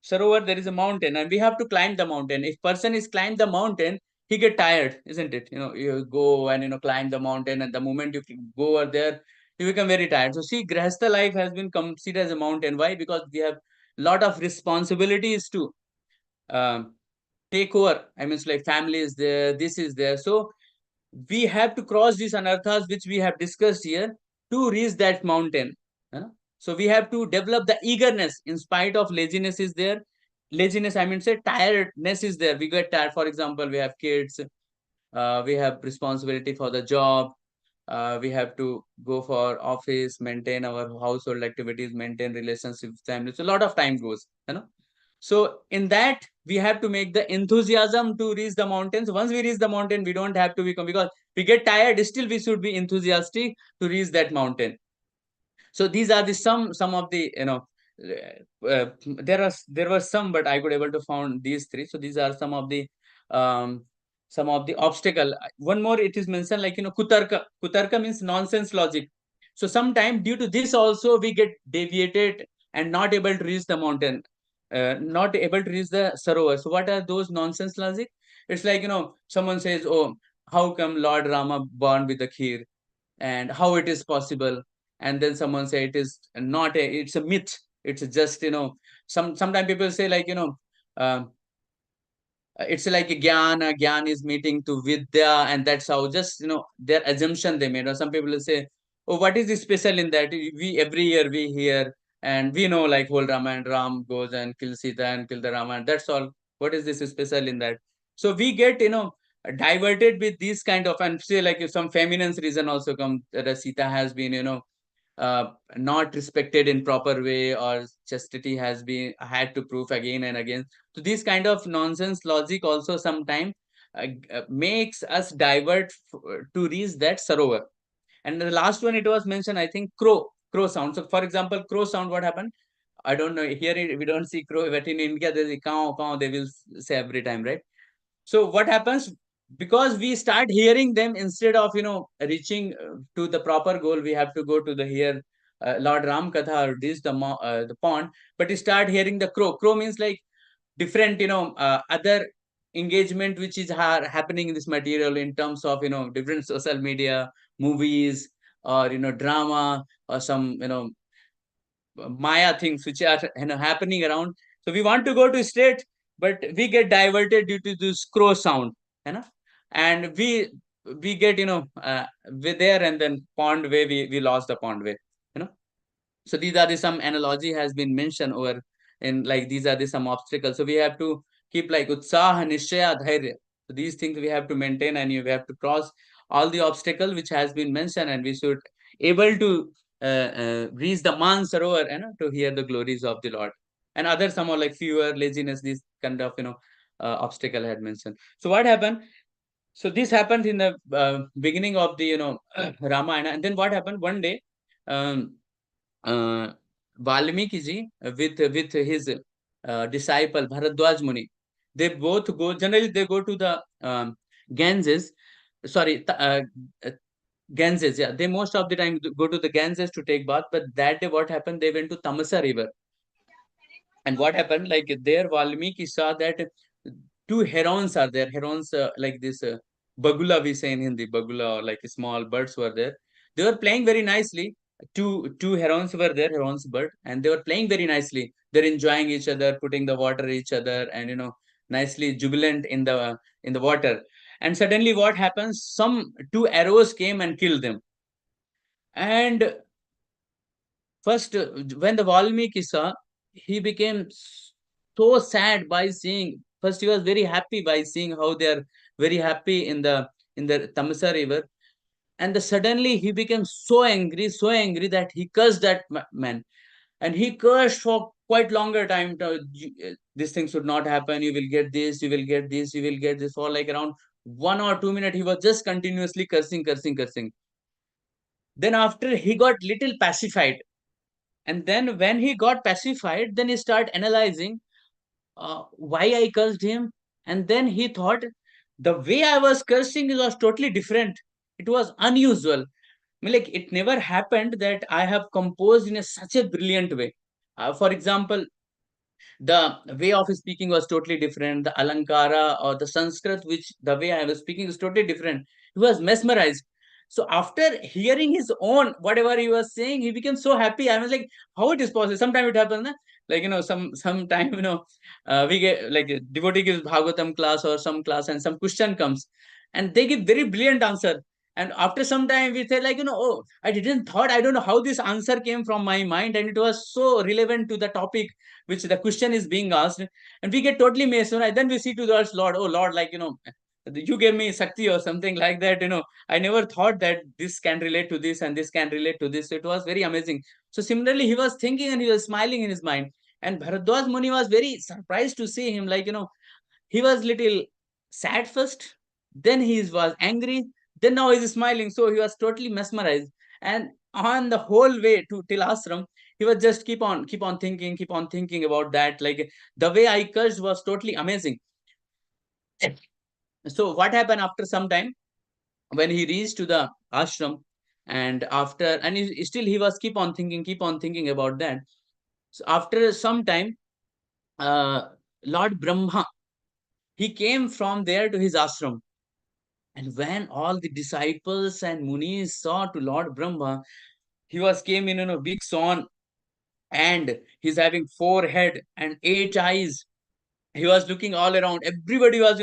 sarovar, there is a mountain and we have to climb the mountain. If person is climb the mountain, he get tired, isn't it? You go and climb the mountain, and the moment you go over there, you become very tired. So see, grahastha life has been considered as a mountain. Why? Because we have lot of responsibilities to um, take over. I mean, it's like family is there, this is there. So we have to cross these anarthas, which we have discussed here, to reach that mountain. So we have to develop the eagerness in spite of laziness is there. Laziness, I mean, say tiredness is there. We get tired. For example, we have kids, we have responsibility for the job, we have to go for office, maintain our household activities, maintain relationships, family. So a lot of time goes. So in that, we have to make the enthusiasm to reach the mountains. Once we reach the mountain, we don't have to become, because we get tired, still we should be enthusiastic to reach that mountain. So these are the some of the there were some, but I could able to found these three. So these are um some of the obstacle. One more, it is mentioned like kutarka means nonsense logic. So sometime due to this also we get deviated and not able to reach the mountain, not able to reach the sarovar. So what are those nonsense logic? It's like someone says, oh, how come Lord Rama born with the kheer, and how it is possible? And then someone say it is not it's a myth, it's just sometimes people say like um, it's like a gyan is meeting to vidya, and that's how just their assumption they made. Or some people will say, oh, what is special in that? We every year we hear and we know like whole Ramayana, Ram goes and kills Sita and kill the Rama, that's all. What is this special in that? So we get diverted with these kind of, and say like if some feminine reason also come, that Sita has been not respected in proper way, or chastity has been had to prove again and again. So this kind of nonsense logic also sometimes makes us divert to reach that sarovar. And the last one, it was mentioned, I think, crow sound. So for example, crow sound, what happened? I don't know, here we don't see crow, but in India there's a cow, they will say every time, right? So what happens, because we start hearing them, instead of reaching to the proper goal, we have to go to the here Lord Ram Katha, or this the pond, but you start hearing the crow means like different other engagement which is happening in this material, in terms of different social media, movies, or drama, or some Maya things which are happening around. So we want to go to state, but we get diverted due to this crow sound, and we get we there, and then pond way we lost the pond way. So these are the some analogy has been mentioned over in, like these are the some obstacles. So we have to keep like utsaha, nishchaya, dhairya. So these things we have to maintain, and you have to cross all the obstacle which has been mentioned, and we should able to reach the man sarovar, to hear the glories of the Lord. And other some are like fewer, laziness, this kind of obstacle I had mentioned. So what happened? So this happened in the beginning of the Ramayana, and then what happened one day? Um, uh, Valmiki ji with his disciple Bharadwaj Muni, they both go. Generally, they go to the Ganges. Sorry, Ganges. Yeah, they most of the time go to the Ganges to take bath. But that day, what happened? They went to Tamasa River, and what happened? Like there, Valmiki saw that two herons are there. Herons like this bagula we say in Hindi, bagula, or like small birds were there. They were playing very nicely. two herons were there, herons bird, and they were playing very nicely. They're enjoying each other, putting the water each other, and nicely jubilant in the water. And suddenly, what happens? Some two arrows came and killed them. And first, when the Valmiki saw, he became so sad by seeing. First, he was very happy by seeing how they are very happy in the Tamasa river, and suddenly he became so angry that he cursed that man, and he cursed for quite longer time. This thing should not happen. You will get this. You will get this. You will get this. For like around 1 or 2 minutes, he was just continuously cursing, cursing, cursing. Then after he got little pacified, and then when he got pacified, then he started analyzing why I cursed him. And then he thought the way I was cursing was totally different. It was unusual. I mean, like it never happened that I have composed in such a brilliant way. For example, the way of speaking was totally different. The alankara or the Sanskrit, which the way I was speaking is totally different. He was mesmerized. So after hearing his own whatever he was saying, he became so happy. I was like, how it is possible? Sometimes it happens, na? Like sometime we get like a devotee gives Bhagavatam class or some class, and some question comes, and they give very brilliant answer. And after some time, we say like oh, I didn't thought, I don't know how this answer came from my mind, and it was so relevant to the topic which the question is being asked, and we get totally mesmerized. Then we see to the Lord, oh Lord, like you gave me Sakti or something like that. I never thought that this can relate to this and this can relate to this. So it was very amazing. So similarly, he was thinking and he was smiling in his mind. And Bharadwaj Muni was very surprised to see him. Like, he was little sad first, then he was angry, then now he's smiling. So he was totally mesmerized. And on the whole way to till ashram, he was just keep on thinking about that. Like the way I cursed was totally amazing. So what happened after some time when he reached to the ashram, and after, and still he was keep on thinking about that. So after some time, Lord Brahma, he came from there to his ashram. And when all the disciples and munis saw to Lord Brahma, he was came in a big swan, and he's having 4 head and 8 eyes. He was looking all around. Everybody was,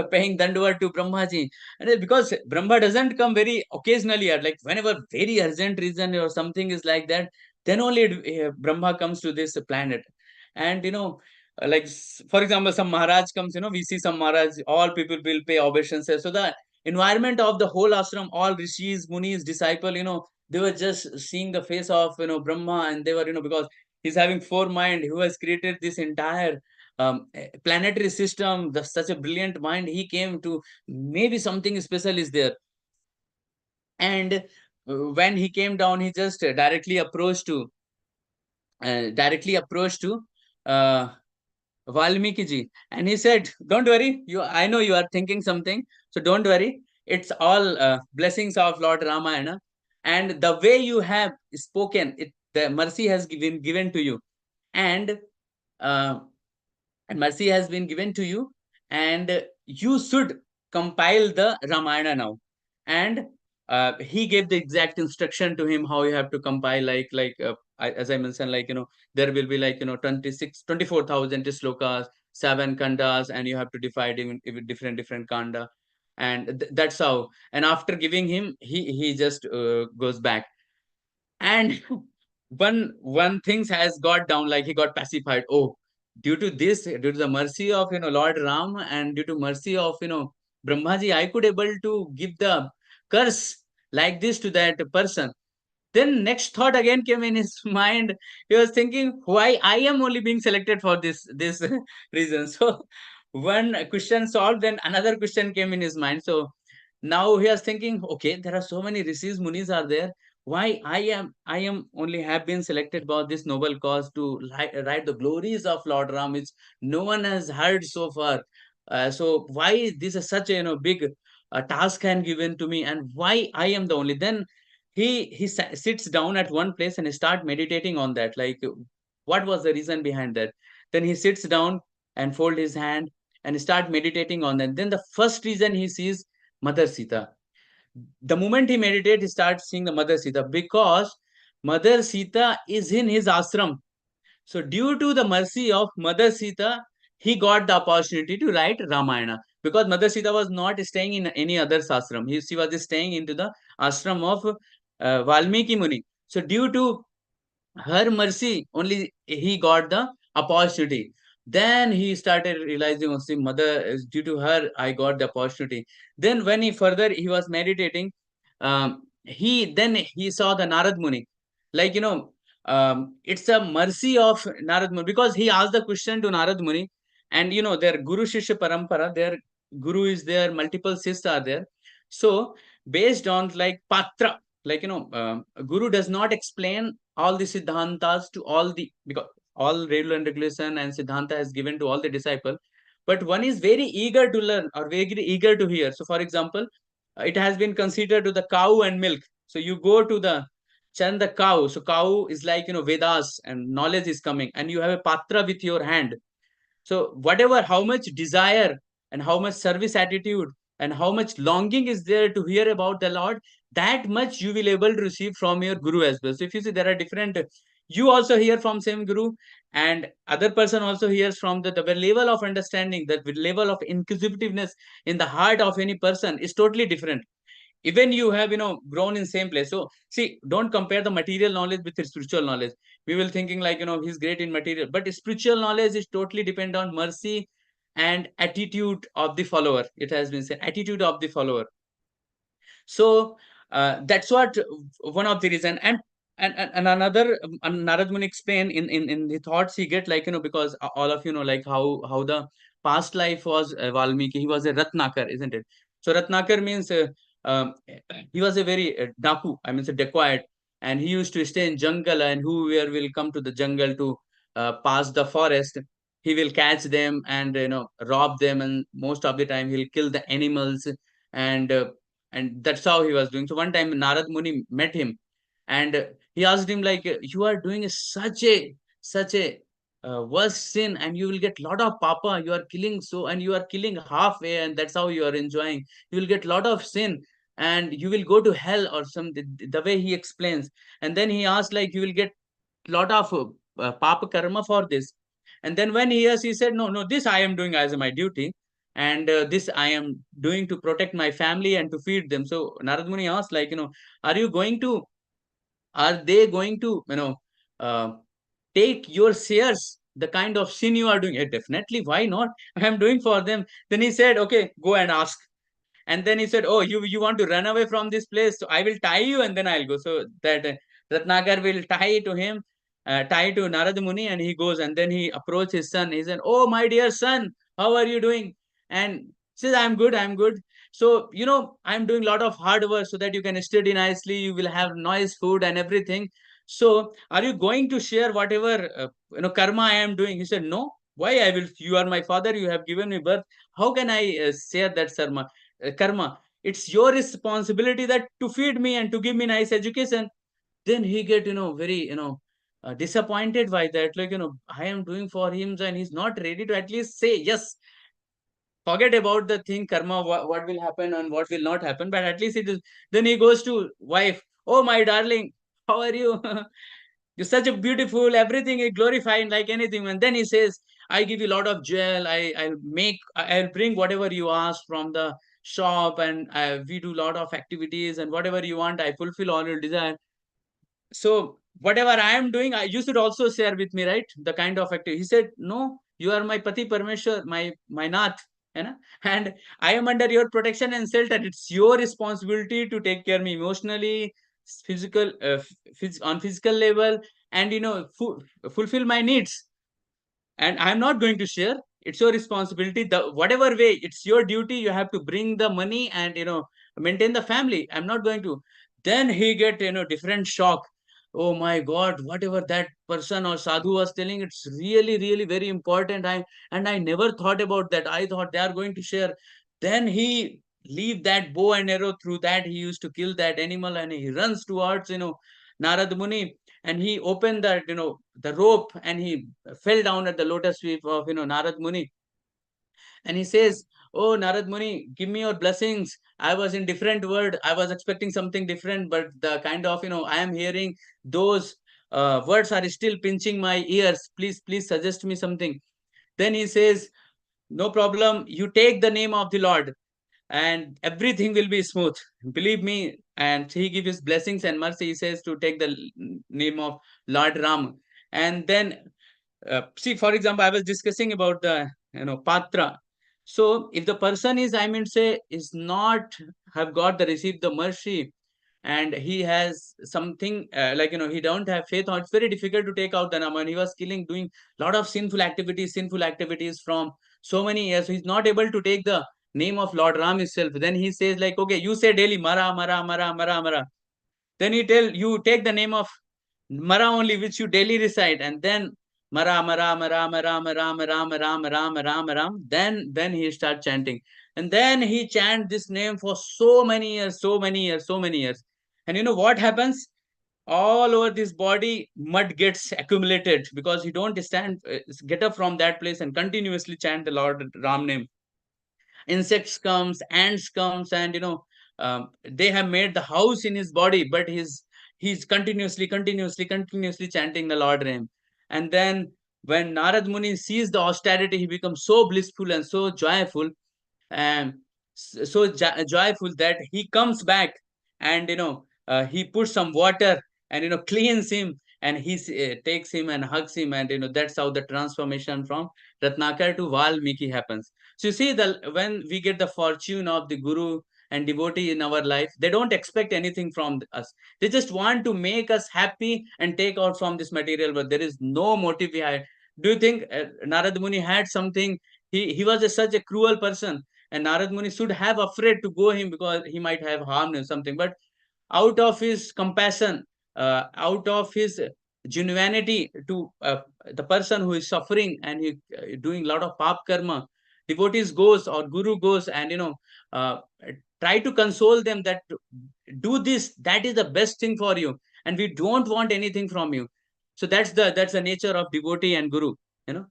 paying dandavat to Brahmaji. And because Brahma doesn't come very occasionally, like whenever very urgent reason or something is like that, then only Brahma comes to this planet. And, like, for example, some Maharaj comes, we see some Maharaj, all people will pay obeisances. So the environment of the whole ashram, all rishis, munis, disciple, they were just seeing the face of, Brahma, and they were, because he's having 4 mind, who has created this entire planetary system, such a brilliant mind. He came to, maybe something special is there. And when he came down, he just directly approached to uh, Valmiki ji, and he said, "Don't worry, I know you are thinking something, so don't worry. It's all blessings of Lord Ramayana, and the way you have spoken, the mercy has been given to you, and uh, mercy has been given to you, and you should compile the Ramayana now." And he gave the exact instruction to him how you have to compile, as I mentioned, there will be 24,000 slokas, 7 kandas, and you have to divide in different kanda. And that's how. And after giving him, he just goes back. And one things has got down, like he got pacified. Oh, due to this, due to the mercy of Lord Ram, and due to mercy of Brahmaji, I could able to give the curse like this to that person. Then next thought again came in his mind. He was thinking, why I am only being selected for this reason. So one question solved, then another question came in his mind. So now he was thinking, okay, there are so many rishis, munis are there. Why I am only have been selected for this noble cause to write the glories of Lord Ram, which no one has heard so far. So why this is such a big task and given to me, and why I am the only? Then he sits down at one place and start meditating on that. Like, what was the reason behind that? Then he sits down and fold his hand and start meditating on that. Then the first reason he sees Mother Sita. The moment he meditates, he starts seeing the Mother Sita, because Mother Sita is in his ashram. So due to the mercy of Mother Sita, he got the opportunity to write Ramayana, because Mother Sita was not staying in any other ashram. She was staying into the ashram of Valmiki Muni. So due to her mercy, only he got the opportunity. Then he started realizing, oh, see, mother, due to her, I got the opportunity. Then when he was meditating, he saw the Narad Muni. Like, it's a mercy of Narad Muni, because he asked the question to Narad Muni, and their Guru Shishya Parampara, their Guru is there, multiple Sikhs are there. So based on like Patra, like Guru does not explain all the siddhantas to all the, because all rule and regulation and siddhanta is given to all the disciple, but one is very eager to learn or very eager to hear. So for example, it has been considered to the cow and milk. So you go to the chant the cow, so cow is like Vedas and knowledge is coming, and you have a patra with your hand. So whatever, how much desire and how much service attitude and how much longing is there to hear about the Lord, that much you will able to receive from your Guru as well. So if you see, there are different, you also hear from same Guru, and other person also hears from the level of understanding, the level of inquisitiveness in the heart of any person is totally different. Even you have grown in same place. So see, don't compare the material knowledge with the spiritual knowledge. We will thinking like he's great in material, but spiritual knowledge is totally depend on mercy and attitude of the follower. It has been said, attitude of the follower. So that's what one of the reason. And another, Narad Muni explain in the thoughts he get, like because all of like how the past life was Valmiki. He was a Ratnakar, isn't it? So Ratnakar means um, he was a very daku, I mean, a dacoit, and he used to stay in jungle, and whoever will come to the jungle to pass the forest, he will catch them and rob them, and most of the time he'll kill the animals, and and that's how he was doing. So one time Narad Muni met him, and he asked him like, you are doing such a worst sin, and you will get lot of papa. You are killing, so and you are killing halfway, and that's how you are enjoying. You will get lot of sin, and you will go to hell or some, the way he explains. And then he asked like, you will get lot of papa karma for this. And then when he said, no, no, this I am doing as my duty, and this I am doing to protect my family and to feed them. So Narad Muni asked like, are you going to, are they going to uh, take your shares, the kind of sin you are doing? Definitely, why not? I am doing for them. Then he said, okay, go and ask. And then he said, oh, you want to run away from this place, so I will tie you and then I'll go. So that Ratnagar will tie to him, tie to Narad Muni, and he goes. And then he approached his son. He said, oh, my dear son, how are you doing? And says, I'm good. So I'm doing a lot of hard work so that you can study nicely, you will have nice food and everything. So are you going to share whatever karma I am doing? He said, no. Why? I will, you are my father, you have given me birth. How can I share that karma? It's your responsibility that to feed me and to give me nice education. Then he get very disappointed by that, like I am doing for him, and he's not ready to at least say yes. Forget about the thing karma, what will happen and what will not happen, but at least it is. Then he goes to wife, oh my darling, how are you? You're such a beautiful, everything is glorifying like anything. And then he says, I give you a lot of jewel, I'll bring whatever you ask from the shop, and we do a lot of activities, and whatever you want, I fulfill all your desire. So whatever I am doing, you should also share with me, right? The kind of activity. He said, no, you are my pati parmeshwar, my nath, you know? And I am under your protection and shelter. It's your responsibility to take care of me emotionally, physical, on physical level, and fulfill my needs. And I'm not going to share. It's your responsibility. The whatever way, it's your duty. You have to bring the money and maintain the family. I'm not going to. Then he get different shock. Oh my God, whatever that person or sadhu was telling, it's really, really very important. I never thought about that. I thought they are going to share. Then he leave that bow and arrow. Through that, he used to kill that animal, and he runs towards Narad Muni, and he opened that the rope, and he fell down at the lotus feet of Narad Muni. And he says, "Oh, Narad Muni, give me your blessings. I was in different world. I was expecting something different, but the kind of, I am hearing those words are still pinching my ears. Please suggest me something." Then he says, "No problem. You take the name of the Lord and everything will be smooth. Believe me." And he gives his blessings and mercy. He says to take the name of Lord Ram. And then, see, for example, I was discussing about the, Patra. So if the person is, I mean, say, is not have got the received the mercy, and he has something like, he don't have faith, or it's very difficult to take out the nama, and he was killing, doing lot of sinful activities from so many years. So he's not able to take the name of Lord Ram itself. Then he says like, okay, you say daily Mara, Mara, Mara, Mara, Mara. Then he tell you take the name of Mara only, which you daily recite, and then Mara, Mara, Mara, Mara, Mara, Mara, Mara, Mara, Mara, Mara. Then he start chanting, and then he chant this name for so many years, so many years, so many years. And you know what happens? All over this body, mud gets accumulated because he don't stand, get up from that place and continuously chant the Lord Ram name. Insects comes, ants comes, and they have made the house in his body, but he's continuously chanting the Lord name. And then when Narad Muni sees the austerity, he becomes so blissful and so joyful, and joyful, that he comes back, and he puts some water and cleans him, and he takes him and hugs him, and that's how the transformation from Ratnakar to Valmiki happens. So you see, the when we get the fortune of the guru and devotee in our life, they don't expect anything from us. They just want to make us happy and take out from this material, but there is no motive behind. Do you think Narad Muni had something? He was such a cruel person, and Narad Muni should have afraid to go him because he might have harmed him something. But out of his compassion, out of his genuinity to the person who is suffering, and he doing a lot of pap karma, devotees goes or guru goes, and uh, try to console them that do this, that is the best thing for you, and we don't want anything from you. So that's the nature of devotee and guru, you know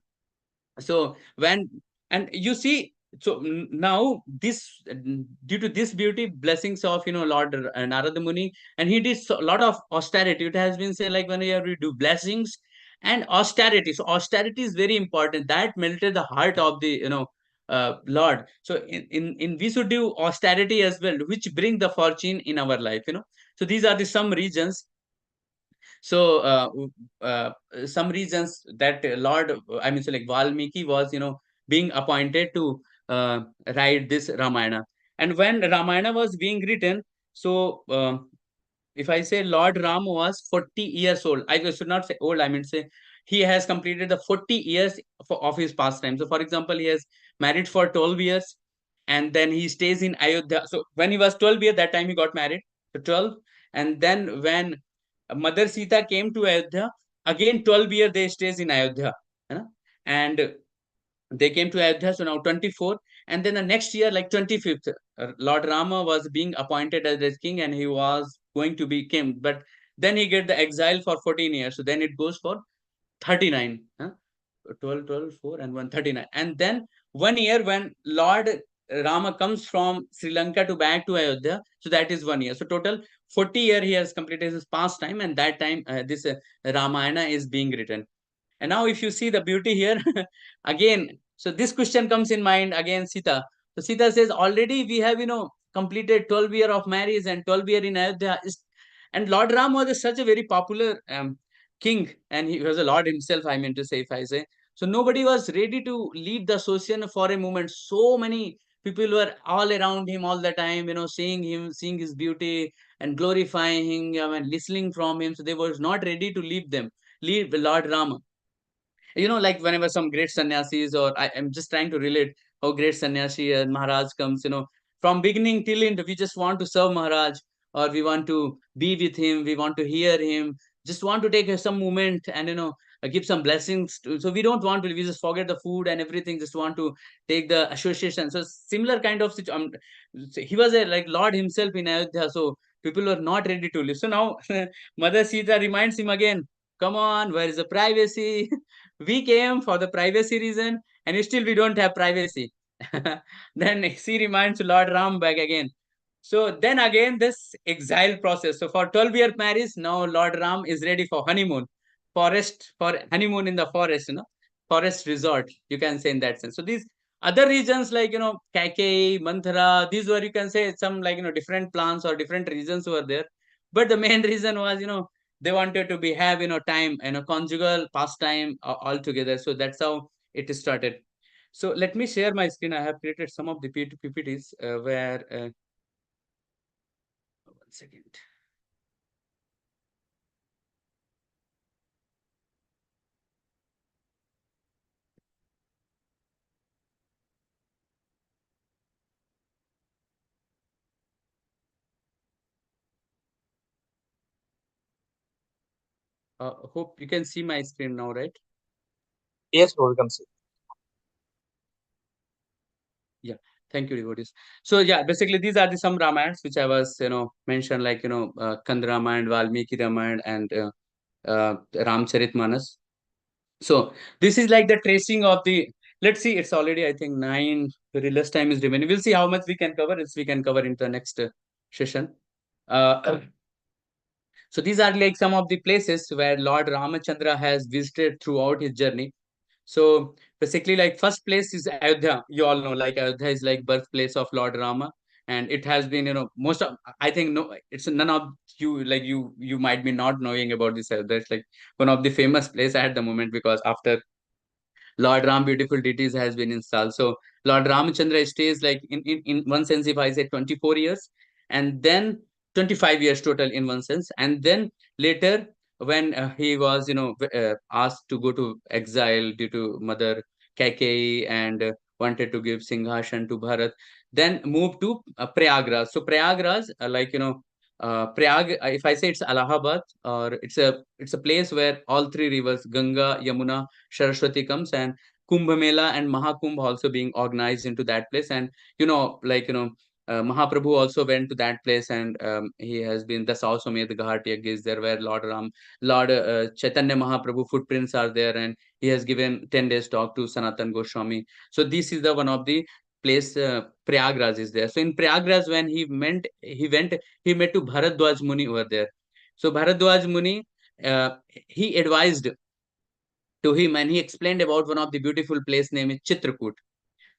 so when, and you see, so now this, due to this beauty blessings of Lord Narada Muni, and he did a lot of austerity. It has been said like when you have to do blessings and austerity, so austerity is very important. That melted the heart of the Lord. So in we should do austerity as well, which bring the fortune in our life. So these are the some regions. So some reasons that Lord, I mean, so like Valmiki was, being appointed to write this Ramayana. And when Ramayana was being written, so if I say Lord Ram was 40 years old, I should not say old, I mean say he has completed the 40 years of his pastime. So for example, he has married for 12 years, and then he stays in Ayodhya. So when he was 12 years, that time he got married. So 12. And then when Mother Sita came to Ayodhya, again 12 years they stays in Ayodhya. And they came to Ayodhya, so now 24. And then the next year, like 25th, Lord Rama was being appointed as the king, and he was going to be king. But then he get the exile for 14 years. So then it goes for 39. 12, 12, 4, and 139. And then 1 year when Lord Rama comes from Sri Lanka to back to Ayodhya, so that is 1 year. So total 40 year he has completed his pastime, and that time this Ramayana is being written. And now if you see the beauty here, again, so this question comes in mind again, Sita. So Sita says, already we have, completed 12 year of marriage and 12 year in Ayodhya. And Lord Ram was such a very popular king, and he was a lord himself, I mean to say, if I say. So nobody was ready to leave the association for a moment. So many people were all around him all the time, seeing him, seeing his beauty and glorifying him and listening from him. So they were not ready to leave Lord Rama. Like whenever some great sannyasis, or I am just trying to relate how great sannyasi and Maharaj comes, from beginning till end, we just want to serve Maharaj, or we want to be with him, we want to hear him, just want to take some moment and, give some blessings. So we don't want to, we just forget the food and everything, just want to take the association. So similar kind of situation. He was a like Lord himself in Ayodhya, so people were not ready to live. So now Mother Sita reminds him again, come on, where is the privacy? We came for the privacy reason, and still we don't have privacy. Then she reminds Lord Ram back again. So then again, this exile process. So for 12-year marriage, now Lord Ram is ready for honeymoon, for honeymoon in the forest, forest resort, you can say in that sense. So these other regions like, Kaikeyi, Manthara, these were, you can say, some like, different plans or different reasons were there. But the main reason was, they wanted to have, time, conjugal pastime all together. So that's how it started. So let me share my screen. I have created some of the PPTs where, one second. Hope you can see my screen now, right? Yes, bro, we can see. Yeah, thank you, devotees. So yeah, basically these are the some Ramayans which I was, mentioned, like, Kand Ramayana, Valmiki Ramayana, and Ramcharitmanas. So this is like the tracing of the. Let's see, it's already, I think, 9. Very less time is remaining. We'll see how much we can cover. It's we can cover into the next session. So these are like some of the places where Lord Ramachandra has visited throughout his journey. So basically, like, first place is Ayodhya. You all know, like, Ayodhya is like birthplace of Lord Rama, and it has been, most of, I think, no, it's none of you, like, you might be not knowing about this Ayodhya. It's like one of the famous place at the moment, because after Lord Ram, beautiful deities has been installed. So Lord Ramachandra stays like, in one sense, if I say 24 years, and then 25 years total in one sense. And then later, when he was, asked to go to exile due to Mother Kaikeyi, and wanted to give Singhashan to Bharat, then moved to Prayagraj. So Prayagraj, Prayag, if I say it's Allahabad, or it's a place where all three rivers, Ganga, Yamuna, Saraswati comes, and Kumbh Mela and Mahakumbh also being organized into that place. And, Mahaprabhu also went to that place, and he has been, thus also made the Ghat Yajna is there, where Lord Chaitanya Mahaprabhu footprints are there, and he has given 10 days talk to Sanatan Goswami. So this is the one of the place, Prayagraj is there. So in Prayagraj, when he met to Bharadwaj Muni over there. So Bharadwaj Muni, he advised to him, and he explained about one of the beautiful place named Chitrakoot.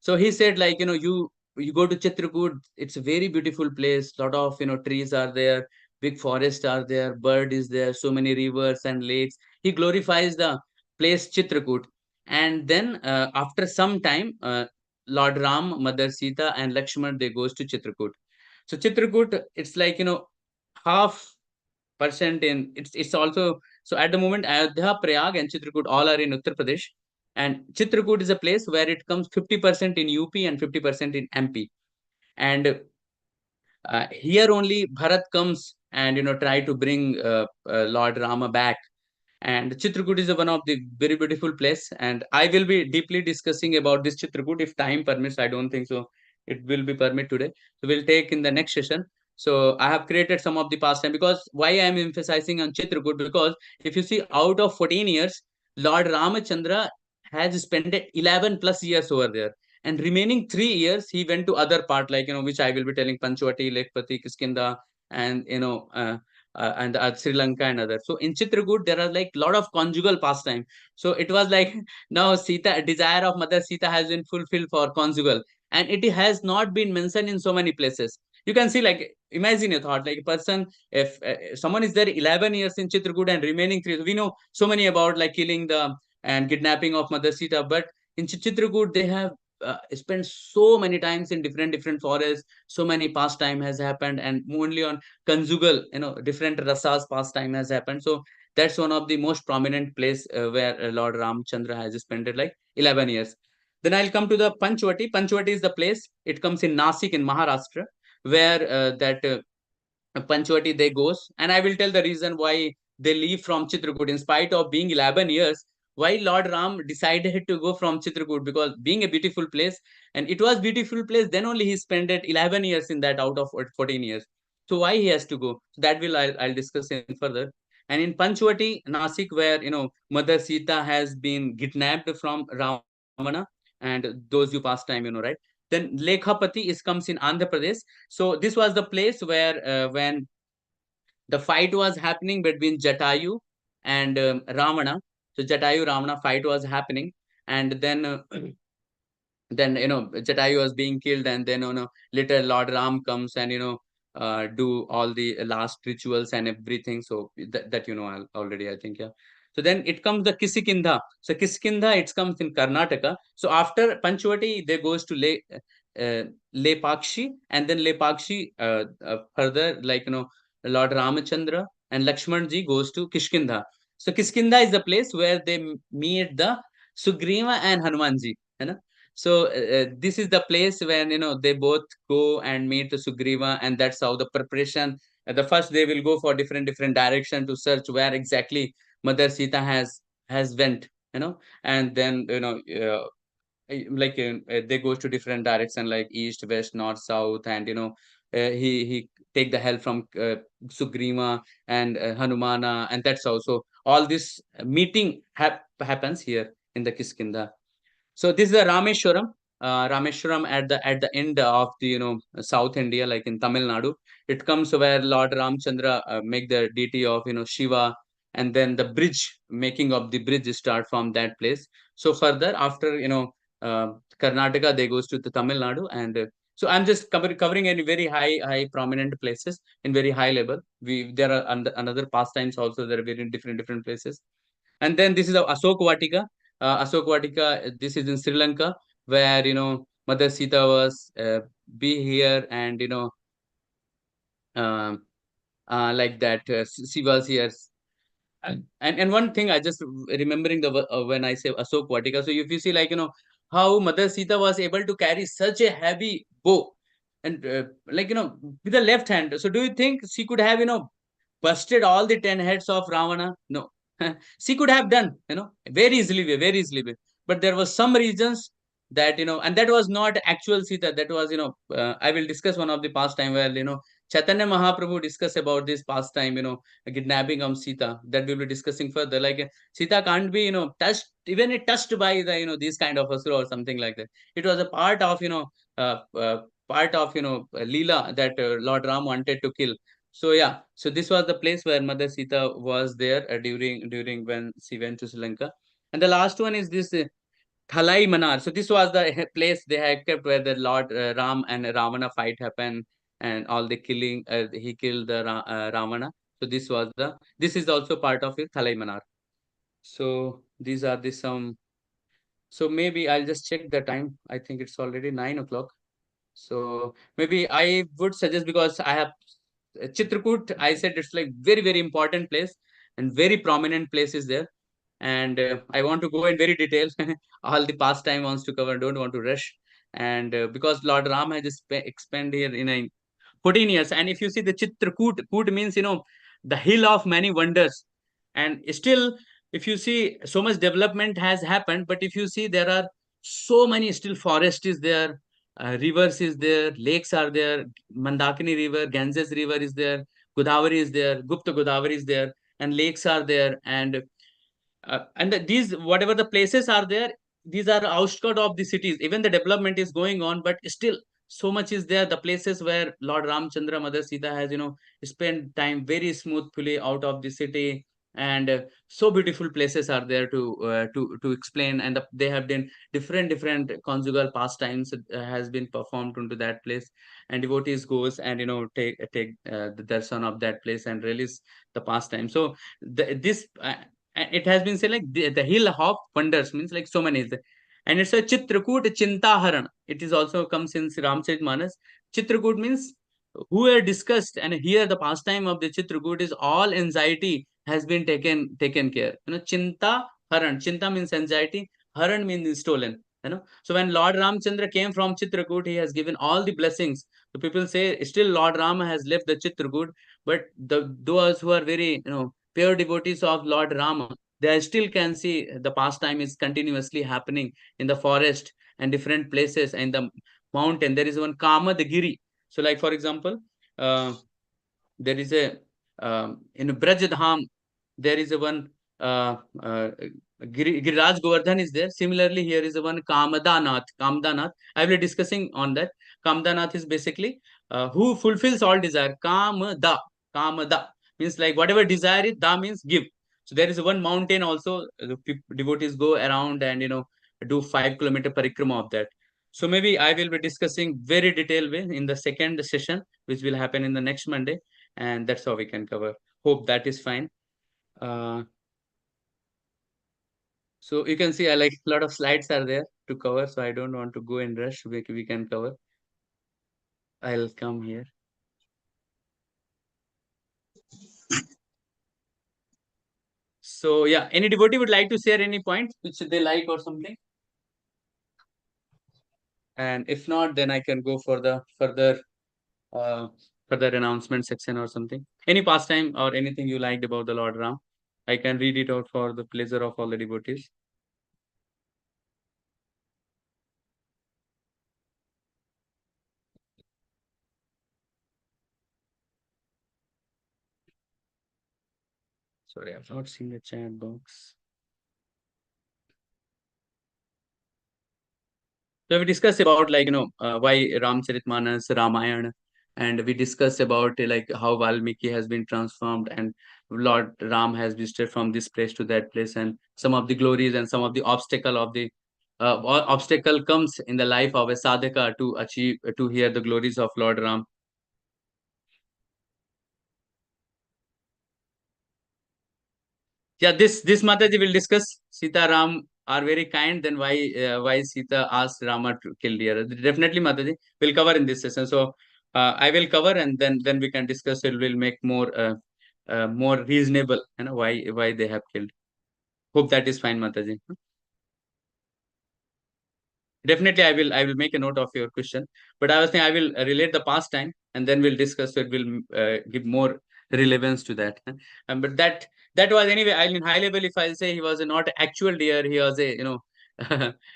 So he said, like, you go to Chitrakoot, it's a very beautiful place. Lot of, trees are there, big forests are there, bird is there, so many rivers and lakes. He glorifies the place Chitrakoot. And then after some time, Lord Ram, Mother Sita, and Lakshman, they goes to Chitrakoot. So Chitrakoot, it's like, half percent in, it's also, so at the moment Ayodhya, Prayag, and Chitrakoot all are in Uttar Pradesh, and Chitrakoot is a place where it comes 50% in UP and 50% in MP. And here only Bharat comes and, try to bring Lord Rama back. And Chitrakoot is one of the very beautiful place, and I will be deeply discussing about this Chitrakoot if time permits. I don't think so it will be permit today, so we'll take in the next session. So I have created some of the pastime, because why I am emphasizing on Chitrakoot, because if you see, out of 14 years, Lord Ramachandra has spent 11 plus years over there, and remaining 3 years he went to other part, like, which I will be telling, Panchwati, Lekpati, Kiskinda, and, and Sri Lanka and others. So in Chitrakoot, there are like lot of conjugal pastime. So it was like, now Sita, desire of Mother Sita has been fulfilled for conjugal, and it has not been mentioned in so many places. You can see, like, imagine a thought, like, a person, if someone is there 11 years in Chitrakoot and remaining 3, we know so many about, like, killing the and kidnapping of Mother Sita, but in Chitrakoot they have spent so many times in different forests. So many pastime has happened, and only on conjugal, different rasas pastime has happened. So that's one of the most prominent place where Lord Ramchandra has spent it like 11 years. Then I'll come to the Panchwati. Panchwati is the place, it comes in Nasik in Maharashtra, where that Panchwati they goes, and I will tell the reason why they leave from Chitrakoot in spite of being 11 years. Why Lord Ram decided to go from Chitrakoot, because being a beautiful place, and it was beautiful place, then only he spent it 11 years in that out of 14 years. So why he has to go? That will I'll discuss in further. And in Panchwati, Nasik, where, Mother Sita has been kidnapped from Ravana, and those you pastime, right? Then Lekhapati comes in Andhra Pradesh. So this was the place where when the fight was happening between Jatayu and Ravana. So Jatayu Ravana fight was happening, and then then Jatayu was being killed, and then later Lord Ram comes and do all the last rituals and everything. So that already, I think, yeah. So then it comes the Kisikindha. So Kisikindha, it comes in Karnataka. So after Panchvati, they goes to Lepakshi, and then Lepakshi further, like Lord Ramachandra and Lakshmanji goes to Kishkindha. So Kishkindha is the place where they meet the Sugriva and Hanumanji. So this is the place when they both go and meet the Sugriva, and that's how the preparation. The first they will go for different direction to search where exactly Mother Sita has went, and then they go to different direction like east, west, north, south, and he take the help from Sugriva and Hanumana, and that's also all this meeting happens here in the Kiskinda. So this is a Rameshwaram. Rameshwaram at the end of the South India, like in Tamil Nadu. It comes where Lord Ramchandra make the deity of Shiva, and then the bridge, making of the bridge start from that place. So further after Karnataka, they goes to the Tamil Nadu, and so I'm just covering any very high prominent places in very high level. There are another pastimes also. There are very different places. And then this is the Asok Vatika. Asok Vatika, this is in Sri Lanka, where Mother Sita was be here, and um, like that she was here. And one thing I just remembering when I say Asok Vatika. So if you see, like how Mother Sita was able to carry such a heavy bow, and like with the left hand. So do you think she could have busted all the 10 heads of Ravana? No. She could have done, very easily, very easily. But there was some reasons that, and that was not actual Sita. That was, I will discuss one of the past time where, Chaitanya Mahaprabhu discuss about this past time, kidnapping of Sita. That we'll be discussing further. Like Sita can't be, touched, even touched by the, these kind of asura or something like that. It was a part of, Leela that Lord Ram wanted to kill. So yeah, so this was the place where Mother Sita was there during when she went to Sri Lanka. And the last one is this Thalai Manar. So this was the place they had kept where the Lord Ram and Ravana fight happened, and all the killing. He killed the Ravana. So this is also part of it, Thalai Manar. So these are the some. So maybe I'll just check the time. I think it's already 9 o'clock. So maybe I would suggest, because I have Chitrakoot, I said it's like very important place, and very prominent places there. And I want to go in very detail. All the past time wants to cover, don't want to rush. And because Lord Ram has expand here in a 14 years. And if you see the Chitrakoot, Koot means, the hill of many wonders. And still, if you see, so much development has happened, but if you see, there are so many still forest is there, rivers is there, lakes are there, Mandakini River, Ganges River is there, Godavari is there, Gupta Godavari is there, and lakes are there. And these, whatever the places are there, these are outskirts of the cities. Even the development is going on, but still so much is there. The places where Lord Ramchandra, Mother Sita has spent time very smoothly out of the city. And so beautiful places are there to explain. And they have been different conjugal pastimes has been performed into that place. And devotees goes and take the darshan of that place and release the pastime. So this it has been said like the hill of wonders means like so many. And it's a Chitrakoot Chintaharan. It is also comes in Ramcharitmanas. Chitrakoot means who are discussed, and here the pastime of the Chitrakoot is all anxiety has been taken care. Chinta Haran. Chinta means anxiety. Haran means stolen. So when Lord Ramchandra came from Chitrakoot, he has given all the blessings. So people say still Lord Rama has left the Chitrakoot, but those who are very pure devotees of Lord Rama, they still can see the pastime is continuously happening in the forest and different places and the mountain. There is one Kamadgiri. So, like for example, there is a in Braj Dham, there is a one Giriraj Govardhan is there. Similarly, here is the one Kamadanath. Kamadanath. I will be discussing on that. Kamadanath is basically who fulfills all desire. Kamada. Kamada means like whatever desire is, da means give. So there is one mountain also. The devotees go around and do 5 kilometer parikrama of that. So maybe I will be discussing very detailed way in the second session, which will happen in the next Monday, and that's how we can cover. Hope that is fine. So you can see I like a lot of slides are there to cover, so I don't want to go in rush. We can cover. I'll come here. So yeah, any devotee would like to share any points which they like or something? And if not, then I can go for the uh, further announcement section or something. Any pastime or anything you liked about the Lord Ram, I can read it out for the pleasure of all the devotees. Sorry, I've not seen the chat box. So we discussed about like why Ramcharitmanas, Ramayana, and we discussed about like how Valmiki has been transformed and Lord Ram has visited from this place to that place, and some of the glories and some of the obstacle comes in the life of a sadhaka to achieve to hear the glories of Lord Ram. Yeah, this Mataji will discuss. Sita Ram are very kind. Then why Sita asked Rama to kill deer? Definitely, Mataji will cover in this session. So I will cover, and then we can discuss. It will make more reasonable. Why they have killed. Hope that is fine, Mataji. Definitely, I will make a note of your question. But I was saying I will relate the past time, and then we'll discuss. So it will give more relevance to that. But that was anyway. I mean, high level. If I say he was not actual deer, he was a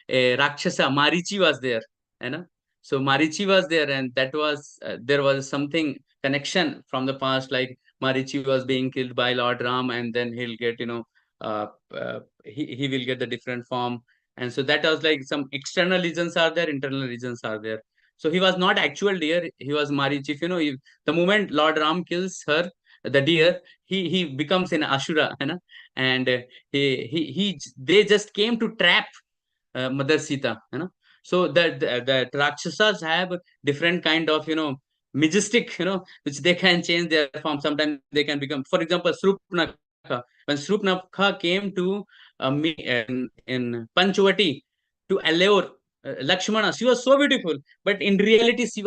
a Rakshasa. Marichi was there, you know. So Marichi was there, and that was there was something connection from the past. Like Marichi was being killed by Lord Ram, and then he'll get he will get the different form, and so that was like some external reasons are there, internal reasons are there. So he was not actual deer, he was Marichi. If the moment Lord Ram kills her, the deer, he becomes an Ashura, and they just came to trap Mother Sita, So that Rakshasas have different kind of, majestic, which they can change their form. Sometimes they can become, for example, Srupnakha. When Srupnakha came to in Panchavati to allure Lakshmana, she was so beautiful, but in reality, she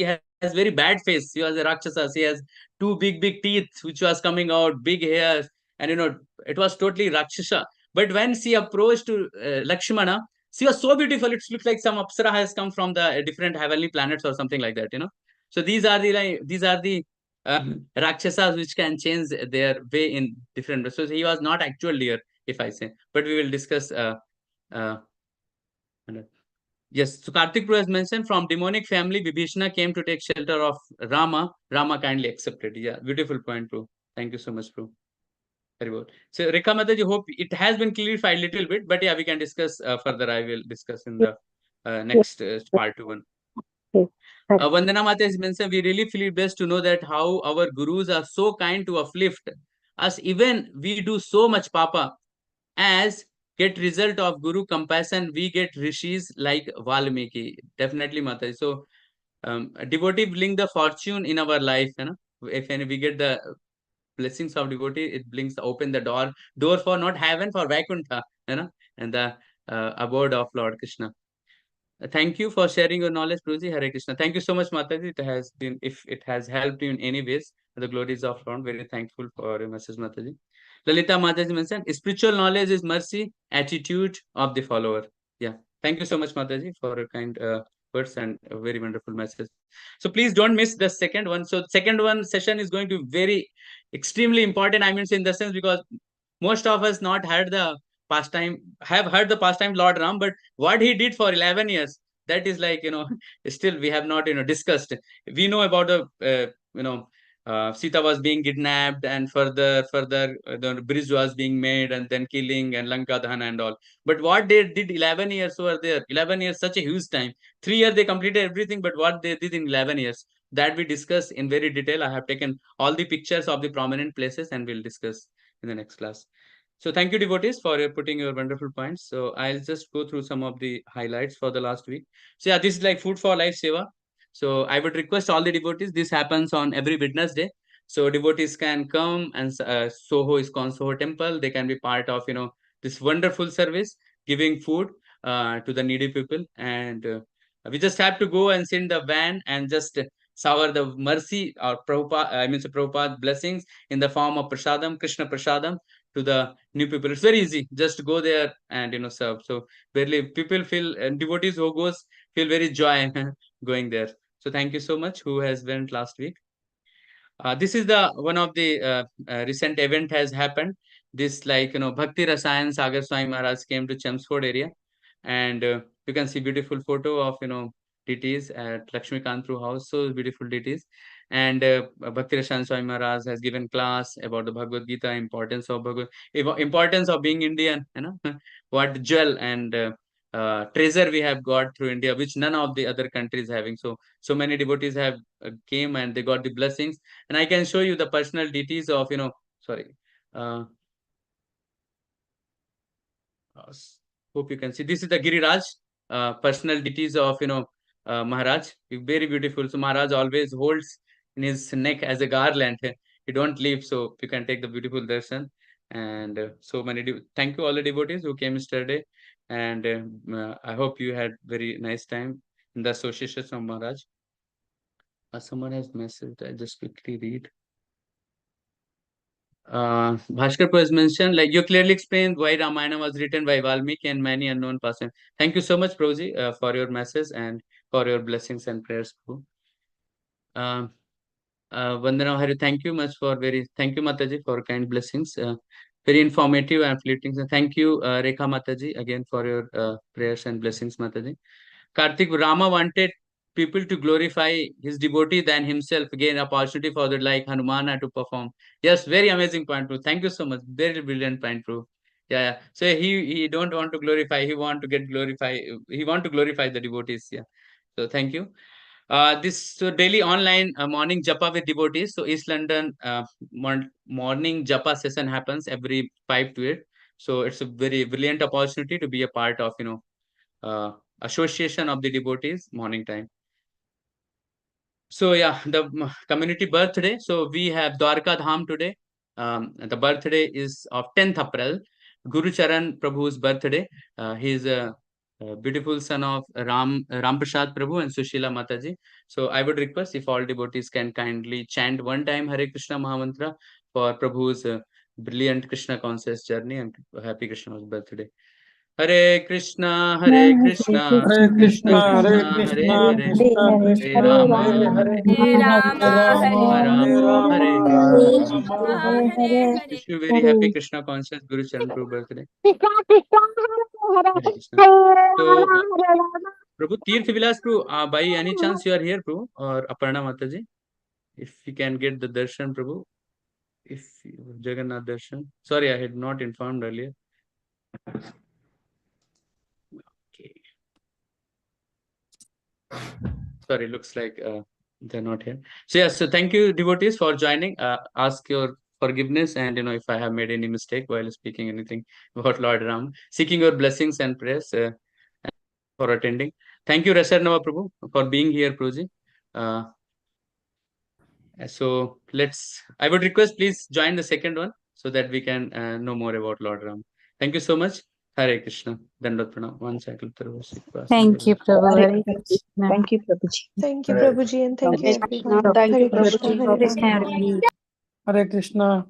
has very bad face. She was a Rakshasa. She has two big teeth, which was coming out, big hairs, and it was totally Rakshasa. But when she approached to Lakshmana, she was so beautiful. It looks like some Apsara has come from the different heavenly planets or something like that. So these are the Rakshasas which can change their way in different ways. So he was not actual deer, if I say. But we will discuss. Uh, yes, so Kartik Prabhu has mentioned from demonic family, Vibhishana came to take shelter of Rama. Rama kindly accepted. Yeah, beautiful point, Prabhu. Thank you so much, Prabhu. Very good. So, Rekha Mataji, hope it has been clarified a little bit, but yeah, we can discuss further. I will discuss in the next part one. Vandana Mata has mentioned, we really feel blessed to know that how our gurus are so kind to uplift us, even we do so much papa, as get result of guru compassion, we get rishis like Valmiki. Definitely, Mata. So, devotee bring the fortune in our life, if any, we get the blessings of devotee, it brings open the door for not heaven, for Vaikuntha, and the abode of Lord Krishna. Thank you for sharing your knowledge, Guruji. Hare Krishna. Thank you so much, Mataji. It has been, if it has helped you in any ways, the glories of Lord. Very thankful for your message, Mataji. Lalita Mataji mentioned, spiritual knowledge is mercy, attitude of the follower. Yeah. Thank you so much, Mataji, for your kind words and a very wonderful message. So please don't miss the second one. So second one session is going to be very extremely important. I mean, in the sense because most of us not heard the pastime, have heard the pastime Lord Ram, but what he did for 11 years, that is like, still we have not, discussed. We know about the, Sita was being kidnapped, and further the bridge was being made, and then killing and Lanka Dhan and all. But what they did 11 years over there, 11 years, such a huge time. 3 years they completed everything, but what they did in 11 years, that we discuss in very detail. I have taken all the pictures of the prominent places, and we'll discuss in the next class. So thank you, devotees, for putting your wonderful points. So I'll just go through some of the highlights for the last week. So yeah, this is like Food for Life Seva. So I would request all the devotees, this happens on every Wednesday. So devotees can come, and Soho ISKCON Soho temple, they can be part of, this wonderful service, giving food to the needy people. And we just have to go and sit in the van and just shower the mercy or Prabhupada blessings in the form of prasadam, Krishna prasadam, to the new people. It's very easy. Just go there and serve. So barely people feel, and devotees who goes feel very joy going there. So thank you so much who has went last week. This is the one of the recent event has happened. This Bhakti Rasayan Sagar Swami Maharaj came to Chelmsford area, and you can see beautiful photo of deities at Lakshmikant Prabhu house. So beautiful deities. And Bhakti Rasayan Swami Maharaj has given class about the Bhagavad Gita, importance of importance of being Indian, what jewel and treasure we have got through India, which none of the other countries having. So many devotees have came and they got the blessings. And I can show you the personal deities of sorry. Hope you can see. This is the Giriraj, personal deities of Maharaj. Very beautiful. So Maharaj always holds in his neck as a garland. He don't leave, so you can take the beautiful darshan. And so many. Thank you all the devotees who came yesterday, and I hope you had very nice time in the association of Maharaj. Someone has messaged. I just quickly read. Bhaskar has mentioned, like you clearly explained why Ramayana was written by Valmiki and many unknown persons. Thank you so much, Prabhuji, for your message and for your blessings and prayers. Vandana Hari, thank you much for thank you Mataji for kind blessings. Very informative and fleeting. Thank you, Rekha Mataji, again for your prayers and blessings, Mataji. Karthik, Rama wanted people to glorify his devotee than himself. Again, opportunity for the like Hanumana to perform. Yes, very amazing point, Prabhu. Thank you so much. Very brilliant point, Prabhu. Yeah. So he don't want to glorify. He want to get glorify. He want to glorify the devotees. Yeah. So thank you. This daily online morning japa with devotees. So East London morning japa session happens every 5 to 8. So it's a very brilliant opportunity to be a part of association of the devotees morning time. So yeah, the community birthday. So we have Dwarka Dham today. The birthday is of 10th April. Guru Charan Prabhu's birthday. He is a beautiful son of Ram Prasad Prabhu and Sushila Mataji. So I would request if all devotees can kindly chant one time Hare Krishna Mahamantra for Prabhu's brilliant Krishna conscious journey and happy Krishna's birthday. Hare Krishna, Hare Krishna, Hare Krishna Krishna, Krishna, Hare Hare Hare, Hare Rama, Hare Rama, Hare Hare. Wish you very happy Krishna conscious Guru Charan Prabhu birthday. Hare Krishna. So, Prabhu, Tirth Vilas Prabhu, by any chance you are here, Prabhu, or Aparna Mataji? If you can get the darshan, Prabhu. If Jagannath darshan. Sorry, I had not informed earlier. Okay. Sorry, looks like they're not here. So yes, so thank you, devotees, for joining. Ask your forgiveness, and if I have made any mistake while speaking anything about Lord Ram, seeking your blessings and prayers for attending. Thank you, Rasarnava Prabhu, for being here, Prabhuji. So I would request, please join the second one so that we can know more about Lord Ram. Thank you so much. Hare Krishna. Dandavat pranam. One cycle. Thank you, Prabhu. Hare Krishna. Thank you, Prabhuji. Thank you, Prabhuji, and thank you, Hare everyone. Thank you, Hare Krishna, Prabhuji. Hare Krishna. Hare Krishna.